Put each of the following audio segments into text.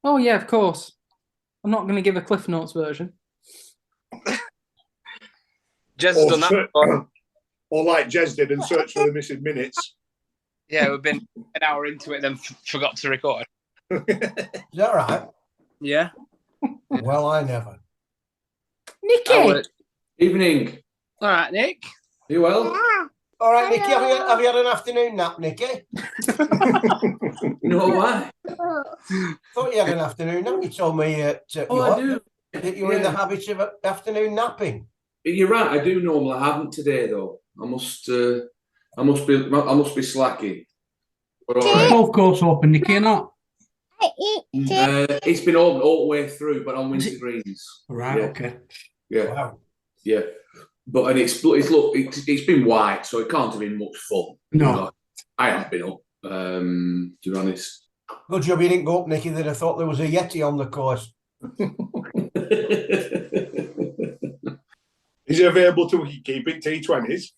Oh, yeah, of course. I'm not going to give a Cliff Notes version. Jez has done that. Or like Jez did and search for the missing minutes. Yeah, we've been an hour into it and then forgot to record. Is that right? Yeah. Well, I never. Nicky! Evening. All right, Nick. You well? All right, Nicky, have you had an afternoon nap, Nicky? You know why? Thought you had an afternoon nap. You told me I do. that you were in the habit of afternoon napping. You're right. I do normally. I haven't today though. I must be slacking. But all right. Golf course open, Nicky, or not? It's been open all the way through, but on winter greens. Right. Yeah. Okay. Yeah. Wow. Yeah. But it's been white, so it can't have been much fun. No. You know, I haven't been up. To be honest. Good job you didn't go up, Nicky. They'd have thought there was a Yeti on the course. Is it available to keep it T20s?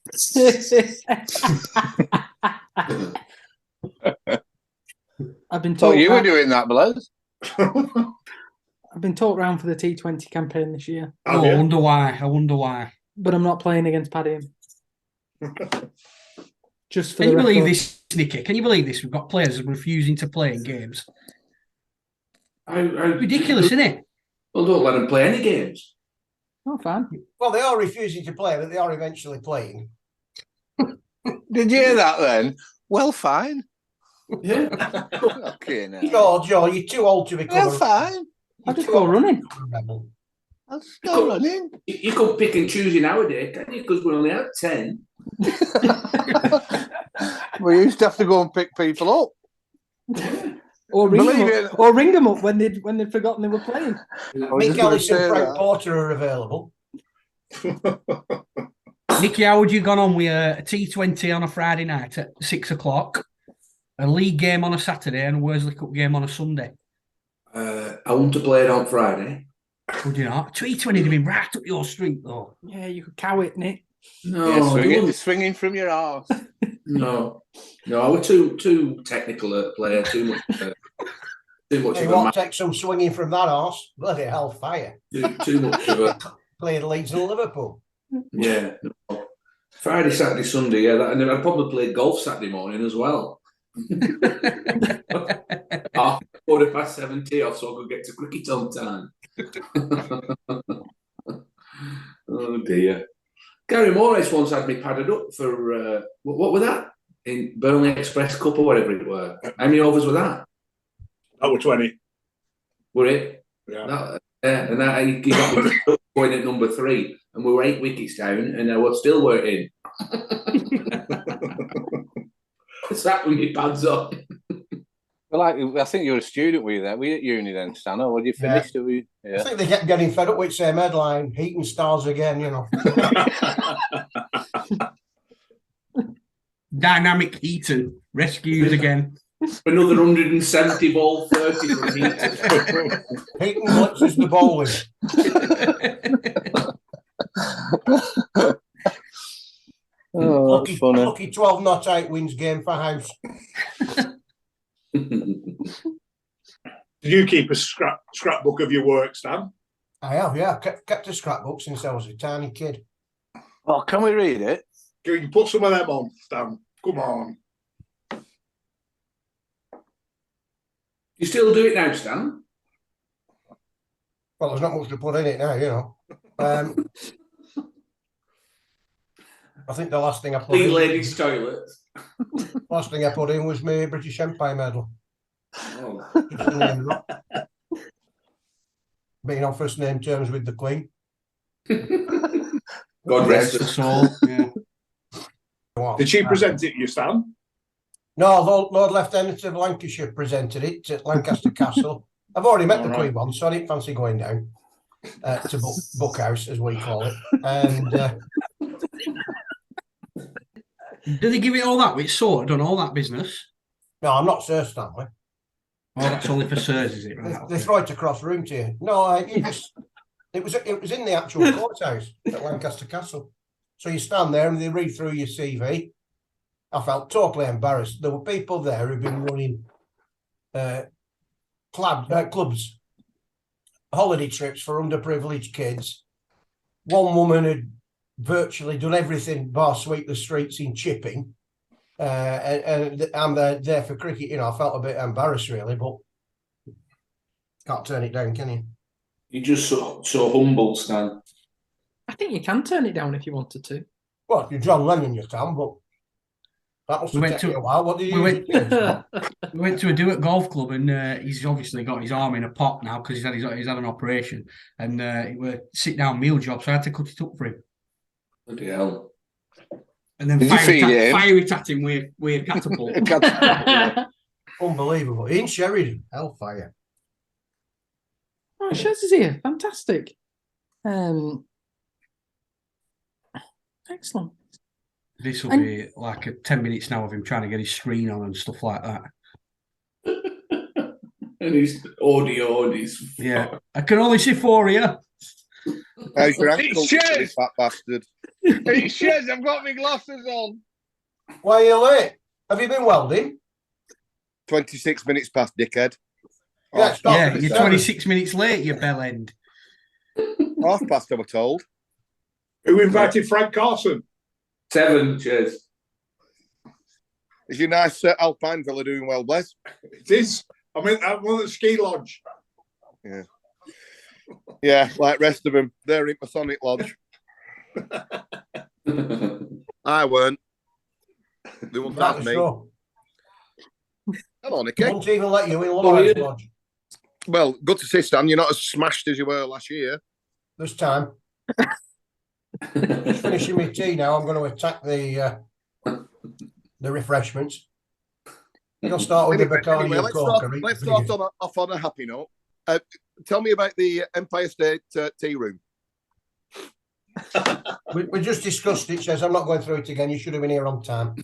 I've been Thought told you were doing that, Blaise. I've been talked around for the T20 campaign this year, Have I you? wonder why. but I'm not playing against Paddy. Just for Can you the believe record. this, Nicky? Can you believe this? We've got players refusing to play in games. Ridiculous, isn't it? Well, don't let them play any games. Oh, fine. Well, they are refusing to play, but they are eventually playing. Did you hear that then? Well, fine. Yeah. Okay, now. Joe, you're too old to become Well, fine. I'll just go running. rebel. I'll just go running. You could pick and choose nowadays, can't you? Because we only have 10. We used to have to go and pick people up. Or ring, Believe them it. up, or ring them up when they'd forgotten they were playing. I was Mick just gonna Ellis and say Frank that. Porter are available. Nicky, how would you gone on with a T20 on a Friday night at 6 o'clock, a league game on a Saturday, and a Worsley Cup game on a Sunday? I want to play it on Friday. Would you not? T20 would have been right up your street, though. Yeah, you could cow it, Nick. No, Yeah, I wouldn't. swinging from your arse. No, I was too technical a player. Too much Hey, of a what take some swinging from that horse? Bloody hell, fire. too much of a Played Leeds and Liverpool. yeah. No. Friday, Saturday, Sunday, yeah, and then I'd probably play golf Saturday morning as well. 7:40 tee off, so I could get to cricket on time. Oh dear. Gary Morris once had me padded up for what was that? In Burnley Express Cup or whatever it were. How many overs were that? That were 20. Were it? Yeah. And he got me going at number 3, and we were 8 wickets down, and I was still working. Sat with my pads on. Well, I think you were a student, were you there? Were you at uni then, Stan? Or you finished? I Yeah. think they kept getting fed up with same headline, Heating Stars again, you know. Dynamic Heaton rescues again. Another 170 ball 30 from Heaton. Heating blitzes the bowling. Oh, that's funny. Lucky 12 not 8 wins game for House. Did you keep a scrapbook of your work, Stan? I have, yeah. Kept a scrapbook since I was a tiny kid. Oh, can we read it? Can you put some of them on, Stan? Come on. You still do it now, Stan? Well, there's not much to put in it now, you know. I think the last thing I put Clean in, ladies' toilets. last thing I put in was my British Empire medal. Oh. Being on first name terms with the Queen. God rest The her soul. Yeah. Did she present it, you, Stan? No, Lord Lieutenant of Lancashire presented it at Lancaster Castle. I've already met the Queen once, so I didn't fancy going down to Bookhouse, as we call it. And Do they give it all that? It's sorted on all that business. no, I'm not Sir Stanley. Oh, that's only for sirs, is it? Right. They throw it across room to you. No, it was in the actual courthouse at Lancaster Castle. So you stand there and they read through your CV. I felt totally embarrassed. There were people there who've been running clubs, holiday trips for underprivileged kids. One woman had virtually done everything bar sweep the streets in chipping. And I'm there for cricket. You know, I felt a bit embarrassed really, but can't turn it down, can you? You're just so humble, Stan. I think you can turn it down if you wanted to. Well, if you're John Lennon, you can, but that must We have went taken to- a while. What do you we usually went- use, Scott? We went to a do at golf club, and he's obviously got his arm in a pot now because he's had an operation, and it was a sit down meal job, so I had to cut it up for him, Bloody hell. and then Did you feed it him? fire it at him with a catapult. Unbelievable. Ian Sheridan, hellfire. Oh, Shez is here. Fantastic. Excellent. This will And- be like 10 minutes now of him trying to get his screen on and stuff like that. And his audio and his... Yeah, I can only see 4 here. How's your It's ankle, Shez. you fat bastard? Hey, Shez, I've got my glasses on. Why are you late? Have you been welding? 26 minutes past, dickhead. Yeah, Half stop. Yeah, past, you're seven. 26 minutes late, you bell end. half past, I was told. Who invited Frank Carson? 7, cheers. Is your nice Alpine fella doing well, bless? It is. I'm at one at the ski lodge. Yeah, like rest of them. They're in Masonic Lodge. I weren't. They won't Right, have me. so. Hello, They Nicky. won't even let you in Oh, Lowerhouse yeah. Lodge Well, good to see, Stan. You're not as smashed as you were last year. this time. Just finishing my tea now. I'm going to attack the refreshments. You'll start with the Bacardi Anyway, and let's Coke. start off on a happy note. Tell me about the Empire State tea room. We just discussed it, says I'm not going through it again. You should have been here on time.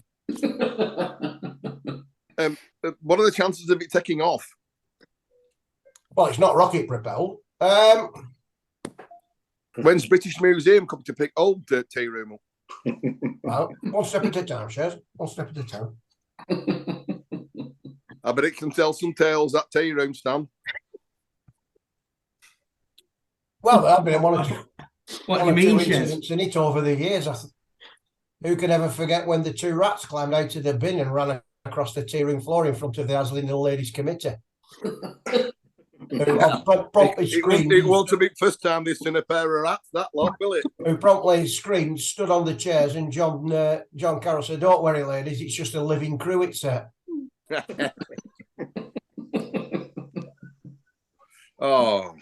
What are the chances of it taking off? Well, it's not rocket propelled. When's British Museum come to pick old tea room up? Well, one step at a time, Shez. One step at a time. I bet it can tell some tales, that tea room, Stan. Well, I've been in one or two, What one do you or two mean, Shez? incidents in it over the years. Who can ever forget when the 2 rats climbed out of the bin and ran across the tea room floor in front of the Islington Ladies Committee? Who promptly screamed. It won't be the first time they've seen a pair of rats, that lot, will it? Who promptly screamed, stood on the chairs, and John Carroll said, "Don't worry, ladies, it's just a living crew, it's Oh.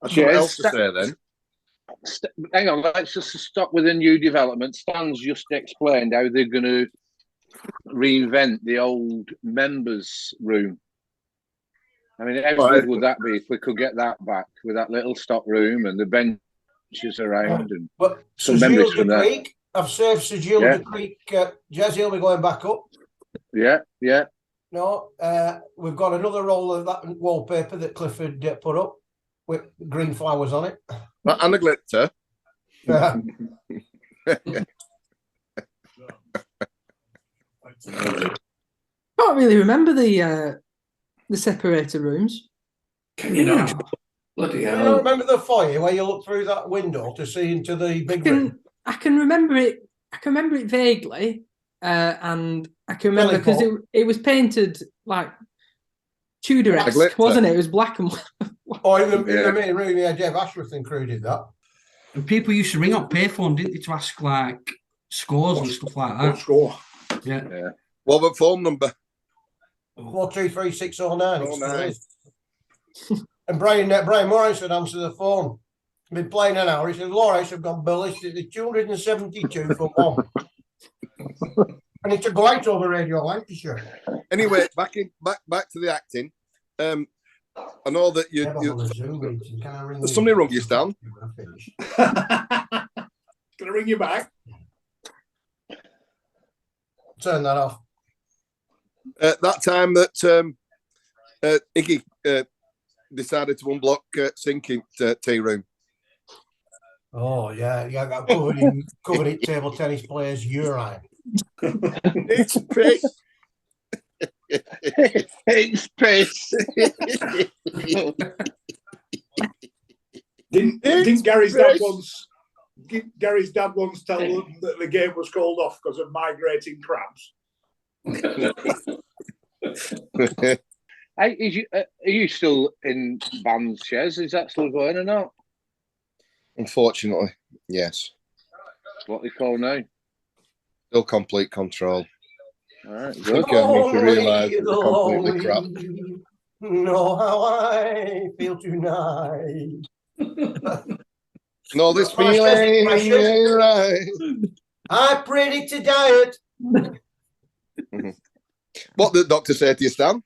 That's Cheers. what else to say then. Hang on, let's just stop with the new development. Stan's just explained how they're going to reinvent the old members' room. I mean, how good would that be if we could get that back with that little stock room and the benches around and But some Sir memories Gilles from de there. Creek, I've saved Sir Gilles Yeah. de Creek. Jazzy will be going back up. Yeah, yeah. No, we've got another roll of that wallpaper that Clifford put up with green flowers on it. And a glitter. Can't really remember the separator rooms. Can you not? Bloody You don't hell. remember the foyer where you look through that window to see into the big room? I can remember it. I can remember it vaguely, and I can remember because it was painted like Tudor-esque, glitter. wasn't it? It was black and white. Oh, in the main room, yeah, Jeff Ashworth and crew did that. And people used to ring up payphone, didn't they, to ask like scores and stuff like What that. score? Yeah. What about phone number? 423609. It still 09. is. And Brian Morris would answer the phone. Been playing an hour. He said, Lowerhouse have gone ballistic. There's 272 for one. And it's a go out over Radio Lancashire. Anyway, back to the acting. I know that you somebody rung you, Stan. Gonna ring you back. Turn that off. That time that Iggy decided to unblock sinking tea room. Oh yeah, I got covered in table tennis players' urine. It's piss. It's piss. Didn't Gary's dad once tell them that the game was called off because of migrating crabs? Hey, are you still in bands, Shez? Is that still going or not? Unfortunately, yes. That's what they call now. Still complete control. All right, I good. think I need to realise that they're completely crap. Know how I feel tonight. No, this My feeling stress depression. ain't right. I predict a diet. What did the doctor say to you, Stan?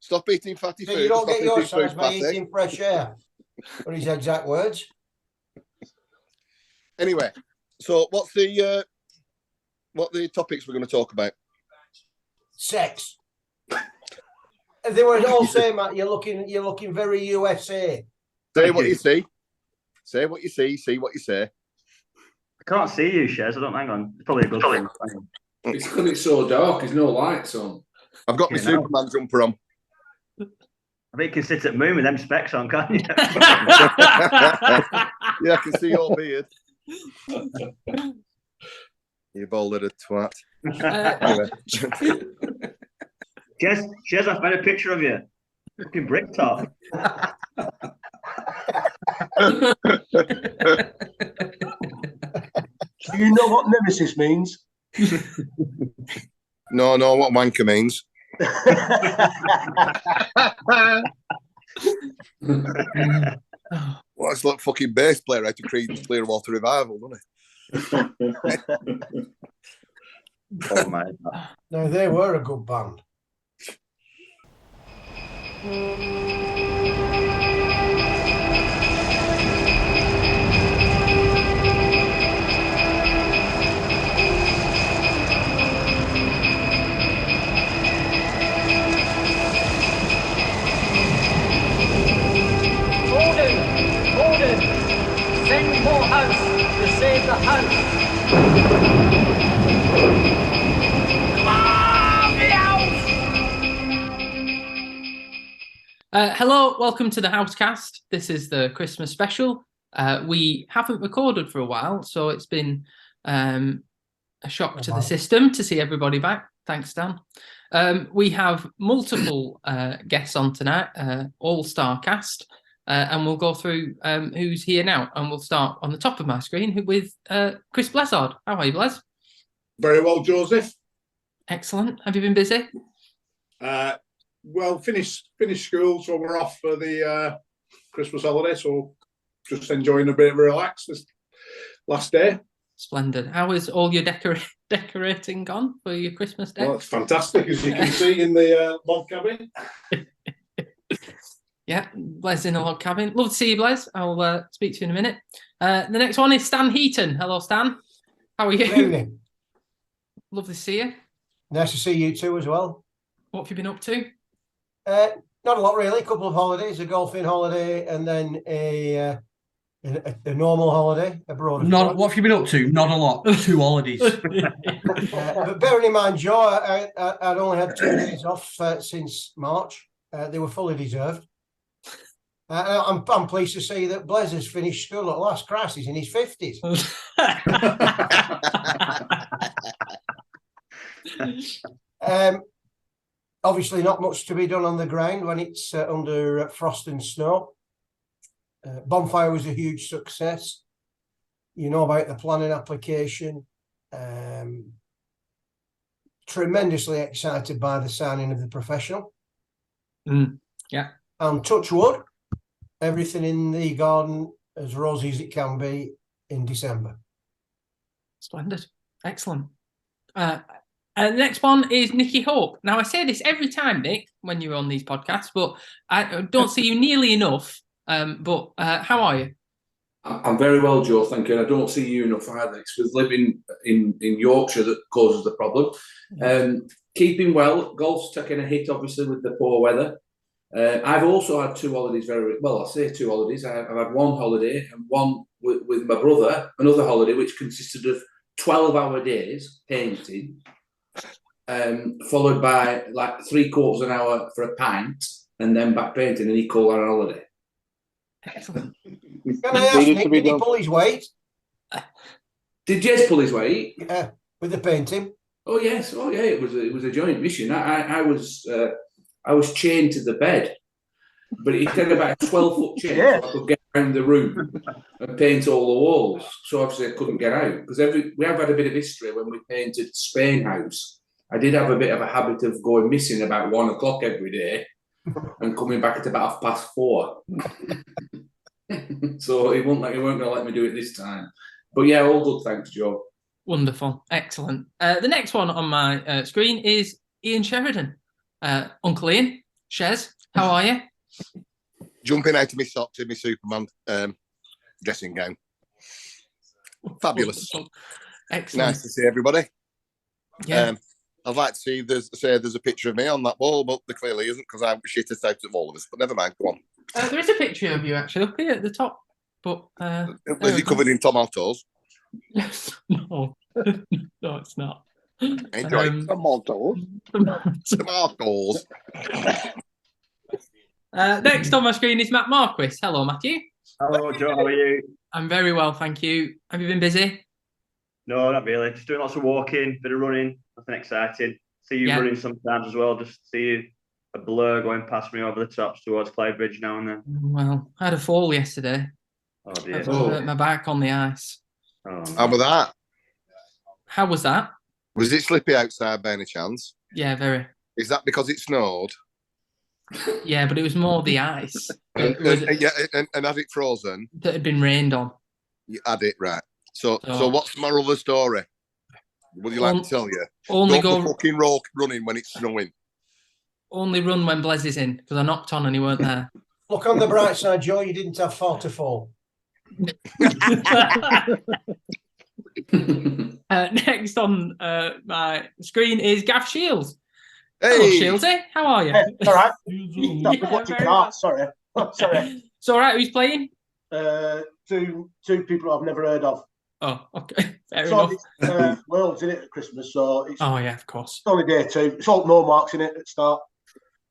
Stop eating fatty So food. you don't Stop get your eating size food by fatty. eating fresh air. What are his exact words? Anyway, so what the topics we're going to talk about? Sex. They were all saying, Matt, you're looking very USA. Say what you see. Say what you see. See what you say. I can't see you, Shez. I don't. Hang on. It's probably a good thing. It's because it's so dark. There's no lights on. I've got my Superman jumper on. I bet you can sit at moon with them specs on, can't you? Yeah, I can see your beard. You bold-headed twat. Anyway. Shez, I've made a picture of you. Fucking brick top. Do you know what nemesis means? No, what wanker means. Well, it's like fucking bass player out of Creedence Clearwater Revival, doesn't it? Oh, my God. No, they were a good band. Order! Send more house to save the house! Hello, welcome to the Housecast. This is the Christmas special. We haven't recorded for a while, so it's been a shock to the system to see everybody back. Thanks, Dan. We have multiple guests on tonight, all-star cast, and we'll go through who's here now. And we'll start on the top of my screen with Chris Blezard. How are you, Blez? Very well, Joseph. Excellent. Have you been busy? Well, finished school, so we're off for the Christmas holiday. So just enjoying a bit of relax this last day. Splendid. How is all your decorating gone for your Christmas day? Well, it's fantastic, as you can see in the log cabin. Yeah, Blez in a log cabin. Love to see you, Blez. I'll speak to you in a minute. The next one is Stan Heaton. Hello, Stan. How are you? Good evening. Lovely to see you. Nice to see you too as well. What have you been up to? Not a lot really. A couple of holidays, a golfing holiday, and then a normal holiday abroad. What have you been up to? Not a lot. 2 holidays. But bearing in mind, Joe, I'd only had 2 days off since March. They were fully deserved. I'm pleased to say that Blez has finished school at last. Christ, he's in his 50s. Obviously, not much to be done on the ground when it's under frost and snow. Bonfire was a huge success. You know about the planning application. Tremendously excited by the signing of the professional. Yeah. And touch wood, everything in the garden as rosy as it can be in December. Splendid. Excellent. The next one is Nicky Hope. Now, I say this every time, Nick, when you're on these podcasts, but I don't see you nearly enough. But how are you? I'm very well, Joe, thank you. And I don't see you enough either. It's with living in Yorkshire that causes the problem. Keeping well. Golf's taking a hit, obviously, with the poor weather. I've also had 2 holidays very well. I say 2 holidays. I've had 1 holiday and one with my brother, another holiday, which consisted of 12-hour days painting. followed by like 3/4 an hour for a pint, and then back painting, and he called on holiday. Excellent. Can I ask Nick, did he pull his weight? Did Jez pull his weight? Yeah, with the painting. Oh yes, oh yeah. It was a joint mission. I was chained to the bed, but it had about a 12-foot chain, so I could get around the room and paint all the walls. So obviously I couldn't get out because we have had a bit of history when we painted Spain House. I did have a bit of a habit of going missing about 1 o'clock every day and coming back at about 4:30. So he won't going to let me do it this time. But yeah, all good, thanks, Joe. Wonderful, excellent. The next one on my screen is Ian Sheridan. Uncle Ian, Shez, how are you? Jumping out of my socks in my Superman dressing gown. Fabulous. Excellent. Nice to see everybody. Yeah. I'd like to see there's a picture of me on that wall, but there clearly isn't because I'm shittest out of all of us. But never mind, go on. There is a picture of you actually up here at the top. But is he covered in tomatoes? No, no, it's not. Enjoy tomatoes. Tomatoes. Next on my screen is Matt Marquis. Hello, Matthew. Hello, Joe. How are you? I'm very well, thank you. Have you been busy? No, not really. Just doing lots of walking, bit of running. Nothing exciting. See you running sometimes as well. Just see a blur going past me over the tops towards Clydebridge now and then. Well, I had a fall yesterday. Oh dear. I hurt my back on the ice. Oh, no. How was that? How was that? Was it slippy outside by any chance? Yeah, very. Is that because it snowed? Yeah, but it was more the ice. And had it frozen? That had been rained on. You had it, right. So what's the moral of the story? Would you like to tell you? Only Don't go fucking running when it's snowing. Only run when Blez is in, because I knocked on and he weren't there. Look on the bright side, Joe, you didn't have far to fall. Next on my screen is Gav Shields. Hey. Hello, Shieldsy. How are you? All right. Yeah, sorry. Sorry. It's all right. Who's playing? Two people I've never heard of. Oh, okay. Fair so enough. It's Worlds in it at Christmas, so it's yeah, of course. It's only day 2. It's all no marks in it at the start.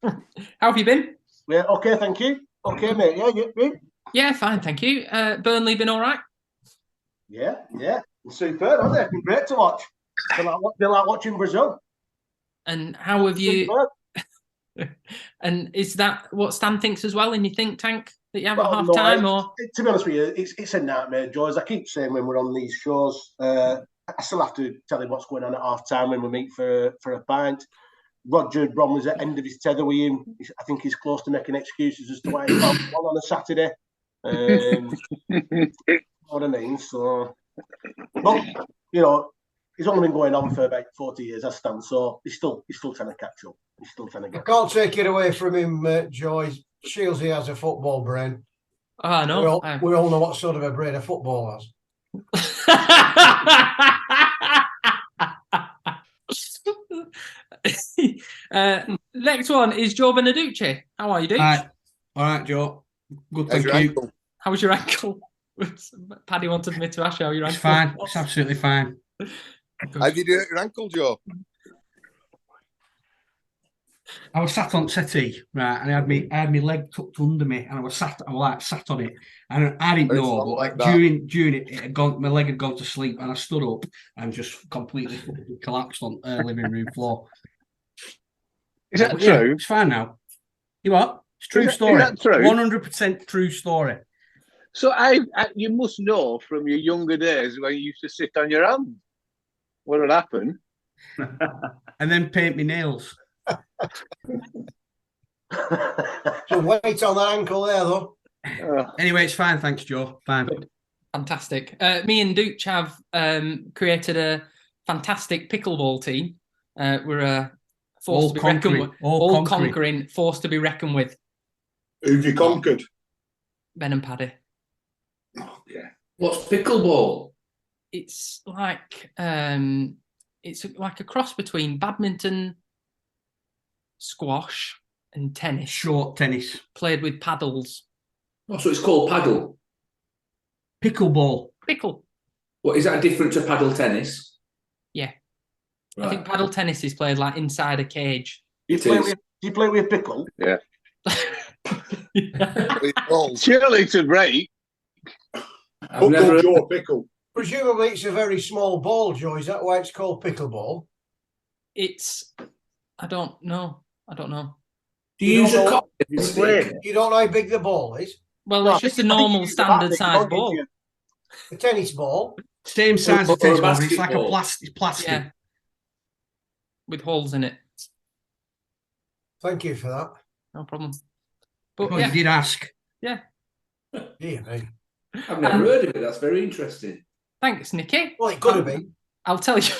How have you been? Yeah, okay, thank you. Okay, mate. Yeah, you? Yeah, fine, thank you. Burnley been all right? Yeah. Superb, haven't they? It's been great to watch. They like watching Brazil. And how have you? And is that what Stan thinks as well in your think tank that you have at half time? Or to be honest with you, it's a nightmare, Joe. As I keep saying when we're on these shows, I still have to tell him what's going on at half time when we meet for a pint. Roger Bromley's at the end of his tether with him. I think he's close to making excuses as to why he can't go on a Saturday. What I mean, so, but he's only been going on for about 40 years, as Stan. So he's still trying to catch up. He's still trying to get. I can't take it away from him, Joe. Shieldsy has a football brain. I know. We all know what sort of a brain a football has. Next one is Joe Beneducci. How are you, dude? All right, Joe. Good, thank you. Ankle? How was your ankle? Paddy wanted me to ask you how your ankle. It's fine. It's absolutely fine. How did you do your ankle, Joe? I was sat on settee, right, and I had my leg tucked under me, and I was sat on it, and I didn't know, but like during it had gone, my leg had gone to sleep, and I stood up and just completely collapsed on living room floor. Is that But true? Yeah, it's fine now. You what? It's true story. Is that true? 100% true story. So you must know from your younger days when you used to sit on your hand what would happen. And then paint my nails. So wait on the ankle there, though. Anyway, it's fine. Thanks, Joe. Fine. Fantastic. Me and Dooch have created a fantastic pickleball team. We're a force to be reckoned with. All conquering force to be reckoned with. Who've you conquered? Ben and Paddy. Oh, yeah. What's pickleball? It's like a cross between badminton, squash, and tennis. Short tennis. Played with paddles. Oh, so it's called paddle? Pickleball. Pickle. What, is that different to paddle tennis? Yeah. I think paddle tennis is played like inside a cage. Do you play with pickle? Yeah. Oh, Surely it's a break. I've never. Joe Pickle. Presumably, it's a very small ball, Joe. Is that why it's called pickleball? I don't know. Do you use a don't know- cocktail stick? You don't know how big the ball is? Well, No, it's just a I think normal you use the standard bat, size don't you? ball. A tennis ball? Same size Or as tennis a ball, but it's like a basketball. plastic. Yeah. With holes in it. Thank you for that. No problem. But Oh, yeah. you did ask. Yeah. Dear me. I've never heard of it. That's very interesting. Thanks, Nicky. Well, it could have been. I'll tell you.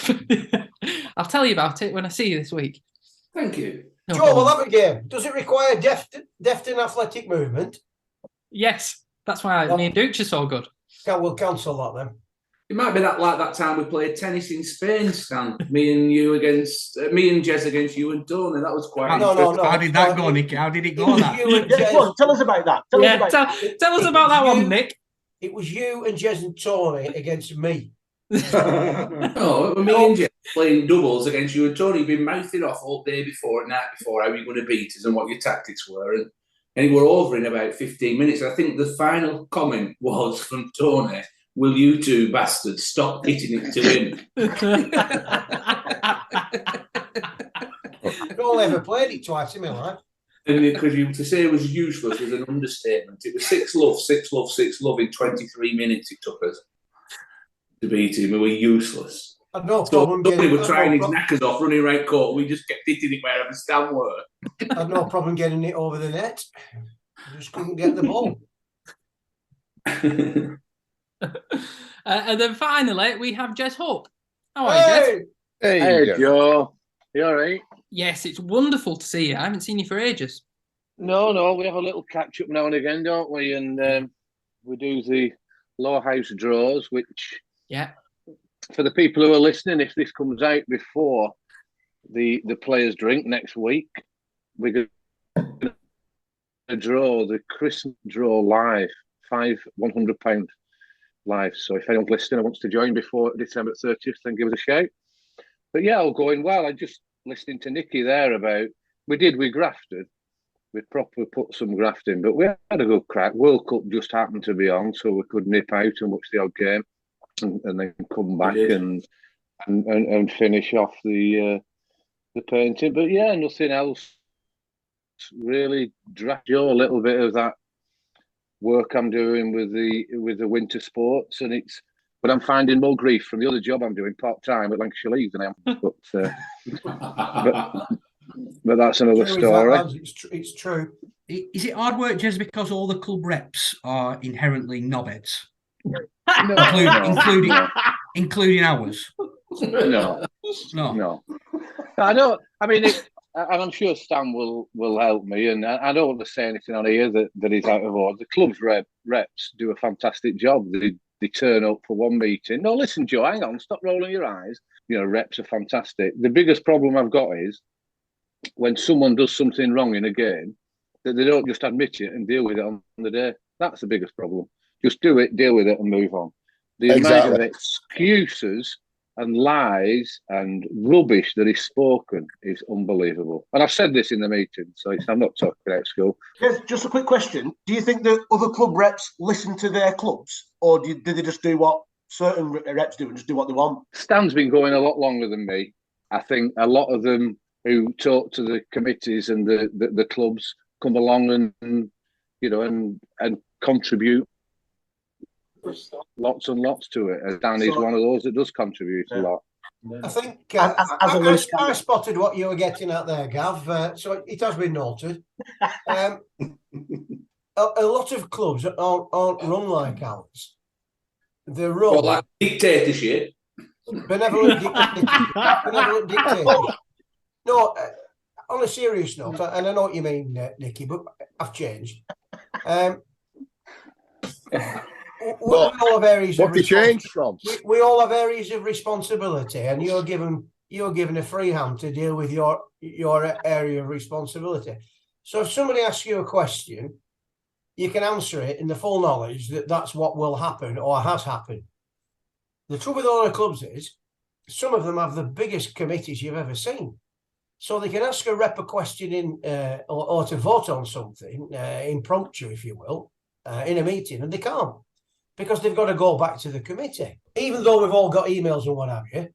I'll tell you about it when I see you this week. Thank you. No Joe, problem. we'll have a game. Does it require deft and athletic movement? Yes, that's why me and Dooch are so good. We'll cancel that then. It might be like that time we played tennis in Spain, Stan. Me and Jez against you and Tony. That was quite interesting. No. How did that go, Nick? How did it go? That? Yeah, go on, tell us about that. Tell us about that one, Nick. It was you and Jez and Tony against me. No, me and Jez playing doubles against you and Tony. You've been mouthing off all day before and night before how you're going to beat us and what your tactics were. And we were over in about 15 minutes. I think the final comment was from Tony, "Will you two bastards stop hitting it to him?" I've only ever played it twice in my life. And because to say it was useless was an understatement. It was 6-love in 23 minutes it took us to beat him. We were useless. I've no So problem we were I've trying no his knackers off, running around court. We just kept hitting it wherever Stan were. I've no problem getting it over the net. I just couldn't get the ball. And then finally, we have Jez Hope. How are you, Jez? Hey, Joe. You all right? Yes, it's wonderful to see you. I haven't seen you for ages. No, we have a little catch up now and again, don't we? And we do the Lowerhouse draws, which, for the people who are listening, if this comes out before the players' drink next week, we're going to draw the Christmas draw live, £100 live. So if anyone's listening and wants to join before December 30th, then give us a shout. But yeah, all going well. I just listening to Nicky there about we grafted. We properly put some graft in, but we had a good crack. World Cup just happened to be on, so we could nip out and watch the odd game, and then come back and finish off the painting. But yeah, nothing else really. Dragged you a little bit of that work I'm doing with the winter sports, and but I'm finding more grief from the other job I'm doing part time at Lancashire League than I am. But that's another story. It's true. Is it hard work just because all the club reps are inherently knobheads? Including ours? No. I know. I mean, and I'm sure Stan will help me. And I don't want to say anything on here that is out of order. The club's reps do a fantastic job. They turn up for one meeting. No, listen, Joe, hang on, stop rolling your eyes. You know, reps are fantastic. The biggest problem I've got is when someone does something wrong in a game, that they don't just admit it and deal with it on the day. That's the biggest problem. Just do it, deal with it, and move on. The amount of excuses and lies and rubbish that is spoken is unbelievable. And I've said this in the meeting, so I'm not talking out school. Yes, just a quick question. Do you think that other club reps listen to their clubs, or do they just do what certain reps do and just do what they want? Stan's been going a lot longer than me. I think a lot of them who talk to the committees and the clubs come along and contribute lots and lots to it. And Dan is one of those that does contribute a lot. I think I spotted what you were getting at there, Gav. So it has been noted. A lot of clubs aren't run like ours. They're run like dictatorship. Benevolent dictatorship. No, on a serious note, and I know what you mean, Nicky, but I've changed. We all have areas of we all have areas of responsibility, and you're given a free hand to deal with your area of responsibility. So if somebody asks you a question, you can answer it in the full knowledge that that's what will happen or has happened. The trouble with all the clubs is some of them have the biggest committees you've ever seen. So they can ask a rep a question or to vote on something impromptu, if you will, in a meeting, and they can't because they've got to go back to the committee. Even though we've all got emails and what have you,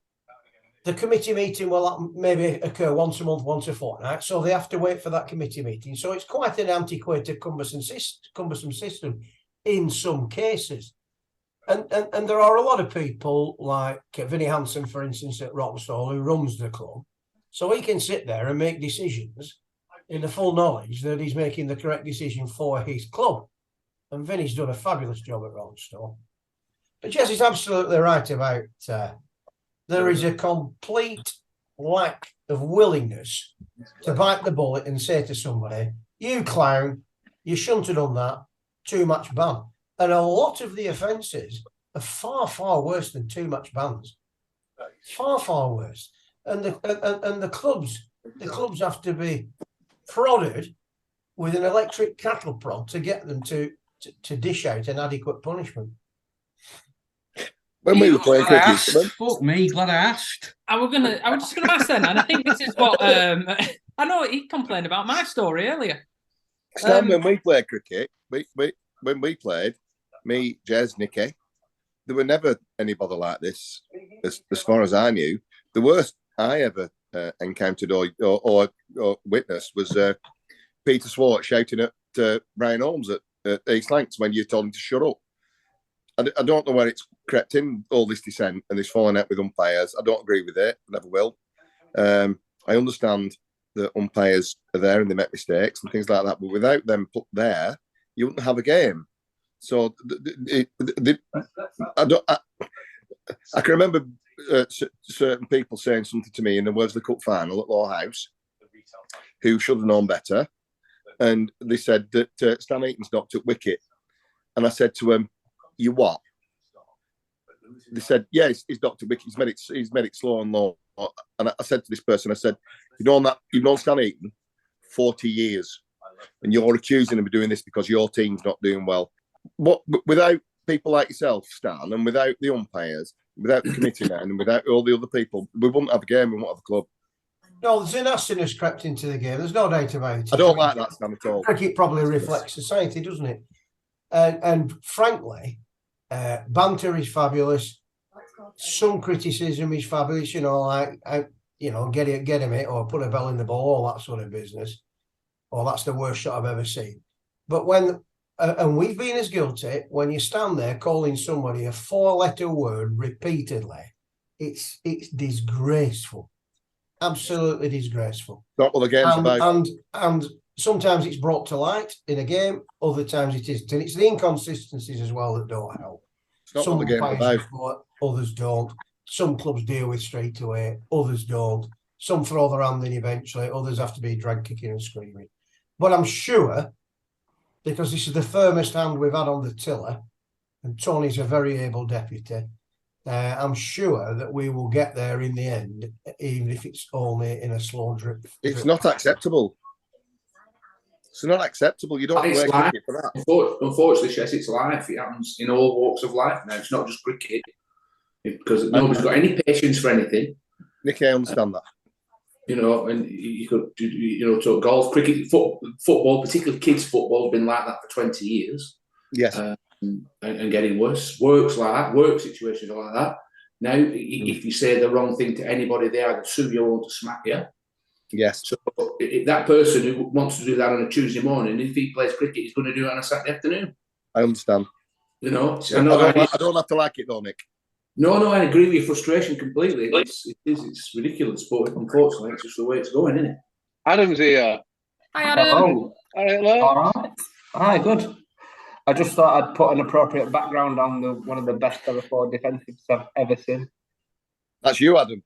the committee meeting will maybe occur once a month, once a fortnight, so they have to wait for that committee meeting. So it's quite an antiquated, cumbersome system in some cases. And there are a lot of people like Vinnie Hansen, for instance, at Rochdale, who runs the club. So he can sit there and make decisions in the full knowledge that he's making the correct decision for his club. And Vinnie's done a fabulous job at Rochdale. But Jess is absolutely right about there is a complete lack of willingness to bite the bullet and say to somebody, you clown, you shouldn't have done that, too much ban. And a lot of the offences are far, far worse than too much bans. Far, far worse. And the clubs have to be prodded with an electric cattle prod to get them to dish out an adequate punishment. When we were playing cricket, fuck me, glad I asked. I was just gonna ask then, and I think this is what I know he complained about my story earlier. Stan, when we played cricket, when we played, me, Jez, Nicky, there were never any bother like this, as far as I knew. The worst I ever encountered or witnessed was Peter Swart shouting at Brian Holmes at East Lancs when you told him to shut up. I don't know where it's crept in, all this dissent and this falling out with umpires. I don't agree with it. I never will. I understand that umpires are there and they make mistakes and things like that, but without them put there, you wouldn't have a game. So I can remember certain people saying something to me in the Worsley Cup final at Lowerhouse, who should have known better, and they said that Stan Eaton's knocked at wicket, and I said to him, "You what?" They said, "Yeah, he's knocked at wicket. He's made it slow and low." And I said to this person, I said, "You've known Stan Eaton 40 years, and you're accusing him of doing this because your team's not doing well. But without people like yourself, Stan, and without the umpires, without the committee men, and without all the other people, we wouldn't have a game, we wouldn't have a club." No, there's a nastiness crept into the game. There's no doubt about it. I don't like that, Stan, at all. Cricket probably reflects society, doesn't it? And frankly, banter is fabulous. Some criticism is fabulous, get him it, or put a bell in the ball, all that sort of business. Or that's the worst shot I've ever seen. But and we've been as guilty, when you stand there calling somebody a 4-letter word repeatedly, it's disgraceful. Absolutely disgraceful. Not what the game's about. And sometimes it's brought to light in a game, other times it isn't. And it's the inconsistencies as well that don't help. It's not Some what the game's about. Others don't. Some clubs deal with straight away, others don't. Some throw their hand in eventually, others have to be dragged kicking and screaming. But I'm sure, because this is the firmest hand we've had on the tiller, and Tony's a very able deputy, I'm sure that we will get there in the end, even if it's only in a slow drip. It's not acceptable. It's not acceptable. You don't work cricket for that. Unfortunately, Chess, it's life. It happens in all walks of life now. It's not just cricket, because nobody's got any patience for anything. Nicky, I understand that. And you could, talk golf, cricket, football, particularly kids' football, has been like that for 20 years. Yes. And getting worse. Work situations are like that. Now, if you say the wrong thing to anybody, they either sue you or want to smack you. Yes. So that person who wants to do that on a Tuesday morning, if he plays cricket, he's going to do it on a Saturday afternoon. I understand. I don't have to like it though, Nick. No, I agree with your frustration completely. It's ridiculous, but unfortunately, it's just the way it's going, isn't it? Adam's here. Hi, Adam. Hello. Hello. All right. Hi, good. I just thought I'd put an appropriate background on one of the best Therefore defensives I've ever seen. That's you, Adam.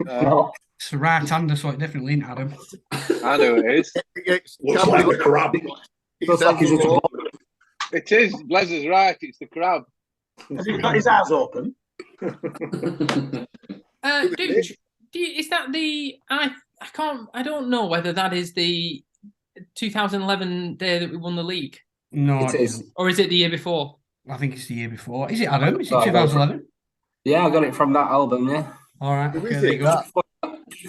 No. It's a right-hander, so it definitely ain't Adam. I know it is. Looks like the crab. Looks like he's just It is. Blazer's right. It's the crab. Has he got his eyes open? Is that the? I don't know whether that is the 2011 day that we won the league. No, it is. Or is it the year before? I think it's the year before. Is it Adam? Is it 2011? Yeah, I got it from that album. Yeah. All right. Who Okay, is there it? you go.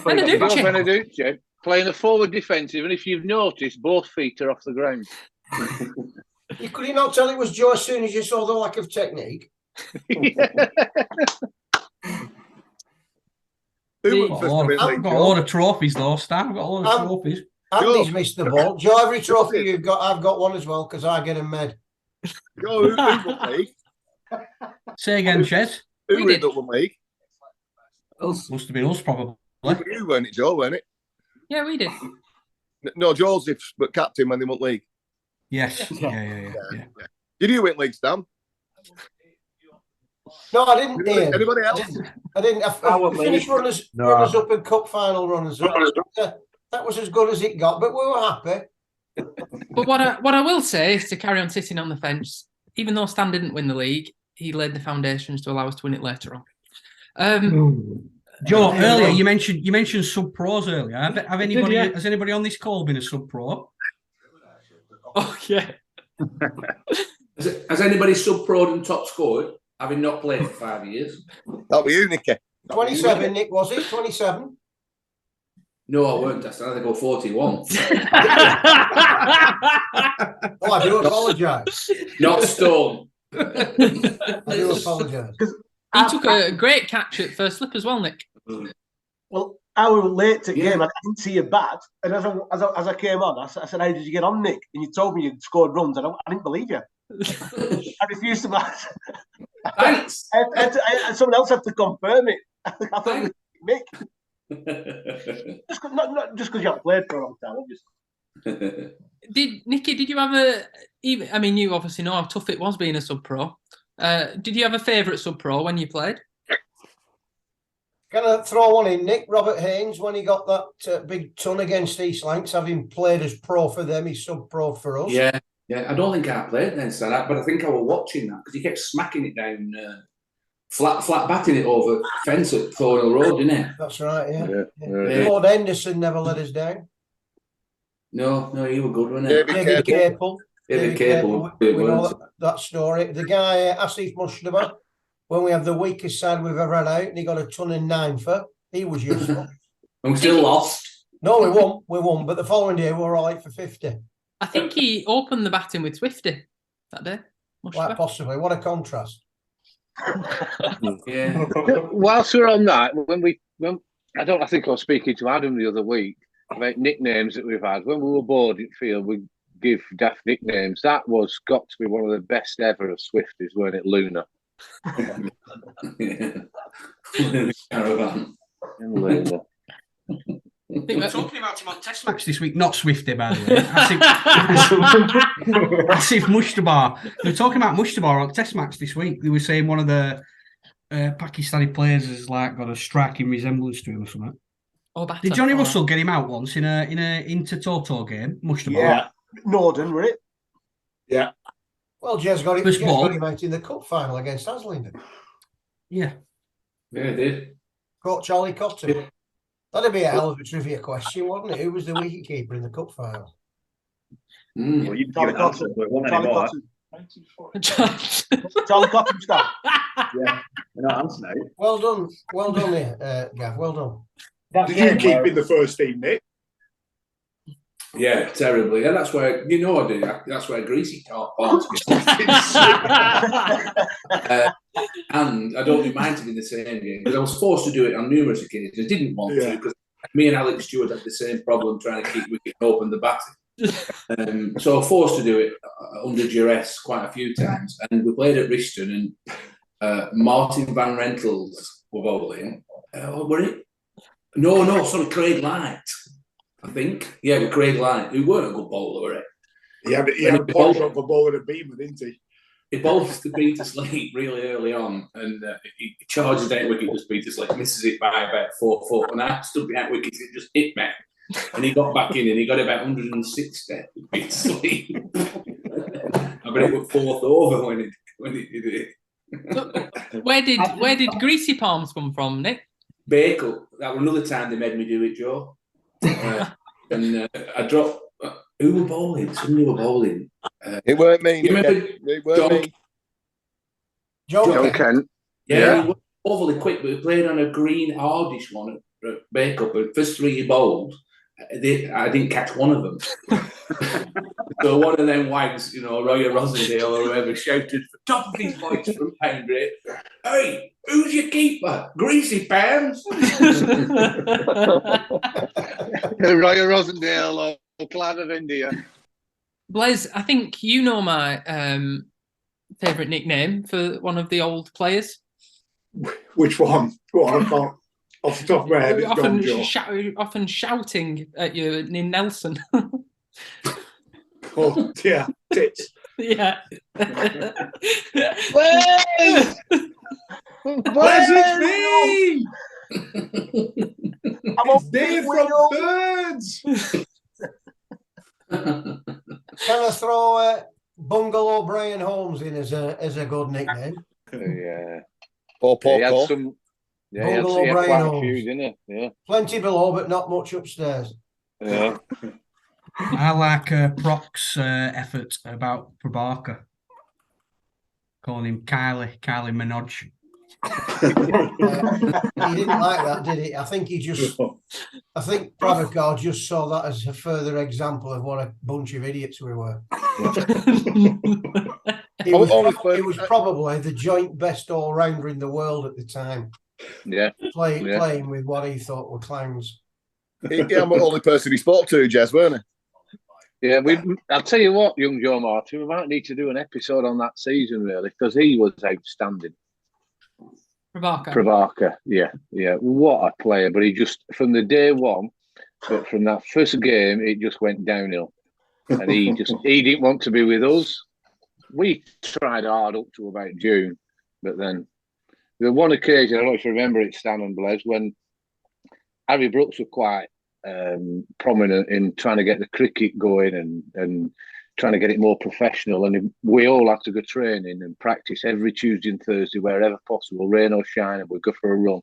Beneducci. Beneducci playing a forward defensive, and if you've noticed, both feet are off the ground. Could you not tell it was Joe as soon as you saw the lack of technique? Who went first to win I've league, got a Joe? lot of trophies though, Stan. I've got a lot of trophies. Andy's missed the ball. Joe, every trophy you've got, I've got one as well because I get them made. Joe, who won league? Say again, Chez. Who won the league? Must have been us, probably. You weren't it, Joe, weren't it? Yeah, we did. No, Joseph's, but captain when they won league. Yes. Yeah. Did you win league, Stan? No, I didn't. Anybody else? I didn't. I finished runners up in cup final runners up. That was as good as it got, but we were happy. But what I will say is to carry on sitting on the fence. Even though Stan didn't win the league, he laid the foundations to allow us to win it later on. Joe, earlier you mentioned sub pros earlier. Has anybody on this call been a sub pro? Oh yeah. Has anybody sub pro and top scored, having not played for 5 years? That'll be you, Nicky. 27, Nick, was it? 27? No, I weren't. I think I go 41. Oh, I do apologise. Not Stone. I do apologise. He took a great catch at first slip as well, Nick. Well, I was late to game. I didn't see you bat. And as I came on, I said, how did you get on, Nick? And you told me you'd scored runs, and I didn't believe you. I refused to bat. Thanks. Someone else had to confirm it. I thought it was Nick. Not just because you haven't played for a long time, obviously. Did you have I mean, you obviously know how tough it was being a sub-pro. Did you have a favourite sub-pro when you played? Can I throw one in, Nick? Robert Haynes, when he got that big ton against East Lancs, having played as pro for them, he's sub-pro for us. Yeah. I don't think I played then, Sarah, but I think I was watching that because he kept smacking it down, flat batting it over fence at Thornhill Road, didn't he? That's right, yeah. Lord Henderson never let us down. No, he was good, wasn't he? David Capel. David Capel. We know that story. The guy, Asif Mushtaba, when we have the weakest side we've ever had out, and he got a ton in 9 for, he was useful. And we still lost. No, we won, but the following day we were all right for 50. I think he opened the batting with Swifty that day. Quite possibly. What a contrast. Yeah. Whilst we're on that, I think I was speaking to Adam the other week about nicknames that we've had. When we were bored at field, we give daft nicknames. That was got to be one of the best ever of Swifties, weren't it, Luna? Caravan. Luna. We're talking about him on Test match this week, not Swifty, by the way. Asif Mushtaba. They were talking about Mushtaba on Test match this week. They were saying one of the Pakistani players has got a striking resemblance to him or something. Did Johnny Russell get him out once in a Inter-Toto game? Mushtaba. Yeah, Norden, were it? Yeah. Well, Jez got him out in the cup final against Haslingden. Yeah. Yeah, it did. Caught Charlie Cotton. That'd be a hell of a trivia question, wouldn't it? Who was the wicketkeeper in the cup final? Well, you can give an answer, but it won't anymore. Charlie Cotton stuff. Yeah, you're not answering now. Well done here, Gav. Well done. Did you keep in the first team, Nick? Yeah, terribly. And that's where, I do. That's where Greasy can't and I don't do mine to be the same game because I was forced to do it on numerous occasions. I didn't want to because me and Alex Stewart had the same problem trying to keep wicket open the batting. So I was forced to do it under duress quite a few times. And we played at Rishton and Martin Van Rentels were bowling. Were it? No, sorry, Craig Light. I think. Yeah, with Craig Light, who weren't a good bowler, were it? He had a pot shot for bowling a beamer, didn't he? He bowls to Peter Slate really early on, and he charges out wicket to Peter Slate, misses it by about 4 foot, and I stood behind wicket, it just hit me, and he got back in, and he got about 160 with Peter Slate. I bet it was 4th over when he did it. So, where did Greasy Palms come from, Nick? Bakel. That was another time they made me do it, Joe. And I dropped. Who were bowling? Somebody were bowling. It weren't me. You remember it weren't me. John Kent. Yeah. overly quick, but we played on a green hardish one at Bake-Up, and first 3 bowled, I didn't catch one of them. So one of them wags, Roy Rosendale or whoever, shouted for top of his voice from Pendray, "Hey, who's your keeper? Greasy Pants?" Roy Rosendale or Clan of India. Blaise, I think you know my favourite nickname for one of the old players. Which one? Go on, I can't. Off the top of my head, it's gone, Joe. Often shouting at you in Nelson. Oh dear, tits. Yeah. Blaise! Blaise, it's me! I'm Dave from Thirds! Can I throw Bungalow Brian Holmes in as a good nickname? Yeah. Or He had Paul. some. Yeah, Bungalow he had Brian quite a Holmes. few, didn't he? Yeah. Plenty below, but not much upstairs. Yeah. I like Proc's effort about Prabhakar. Calling him Kylie Minogue. He didn't like that, did he? I think Prabhakar just saw that as a further example of what a bunch of idiots we were. He was probably the joint best all-rounder in the world at the time. Yeah. Playing with what he thought were clowns. I'm the only person he spoke to, Jez, weren't he? Yeah, I'll tell you what, young Joe Martin, we might need to do an episode on that season, really, because he was outstanding. Prabhakar, yeah. What a player. But he just, from the day one, but from that first game, it just went downhill. And he didn't want to be with us. We tried hard up to about June, but then the one occasion, I don't know if you remember it, Stan and Blaise, when Harry Brooks were quite prominent in trying to get the cricket going and trying to get it more professional. And we all had to go training and practice every Tuesday and Thursday, wherever possible, rain or shine, and we'd go for a run.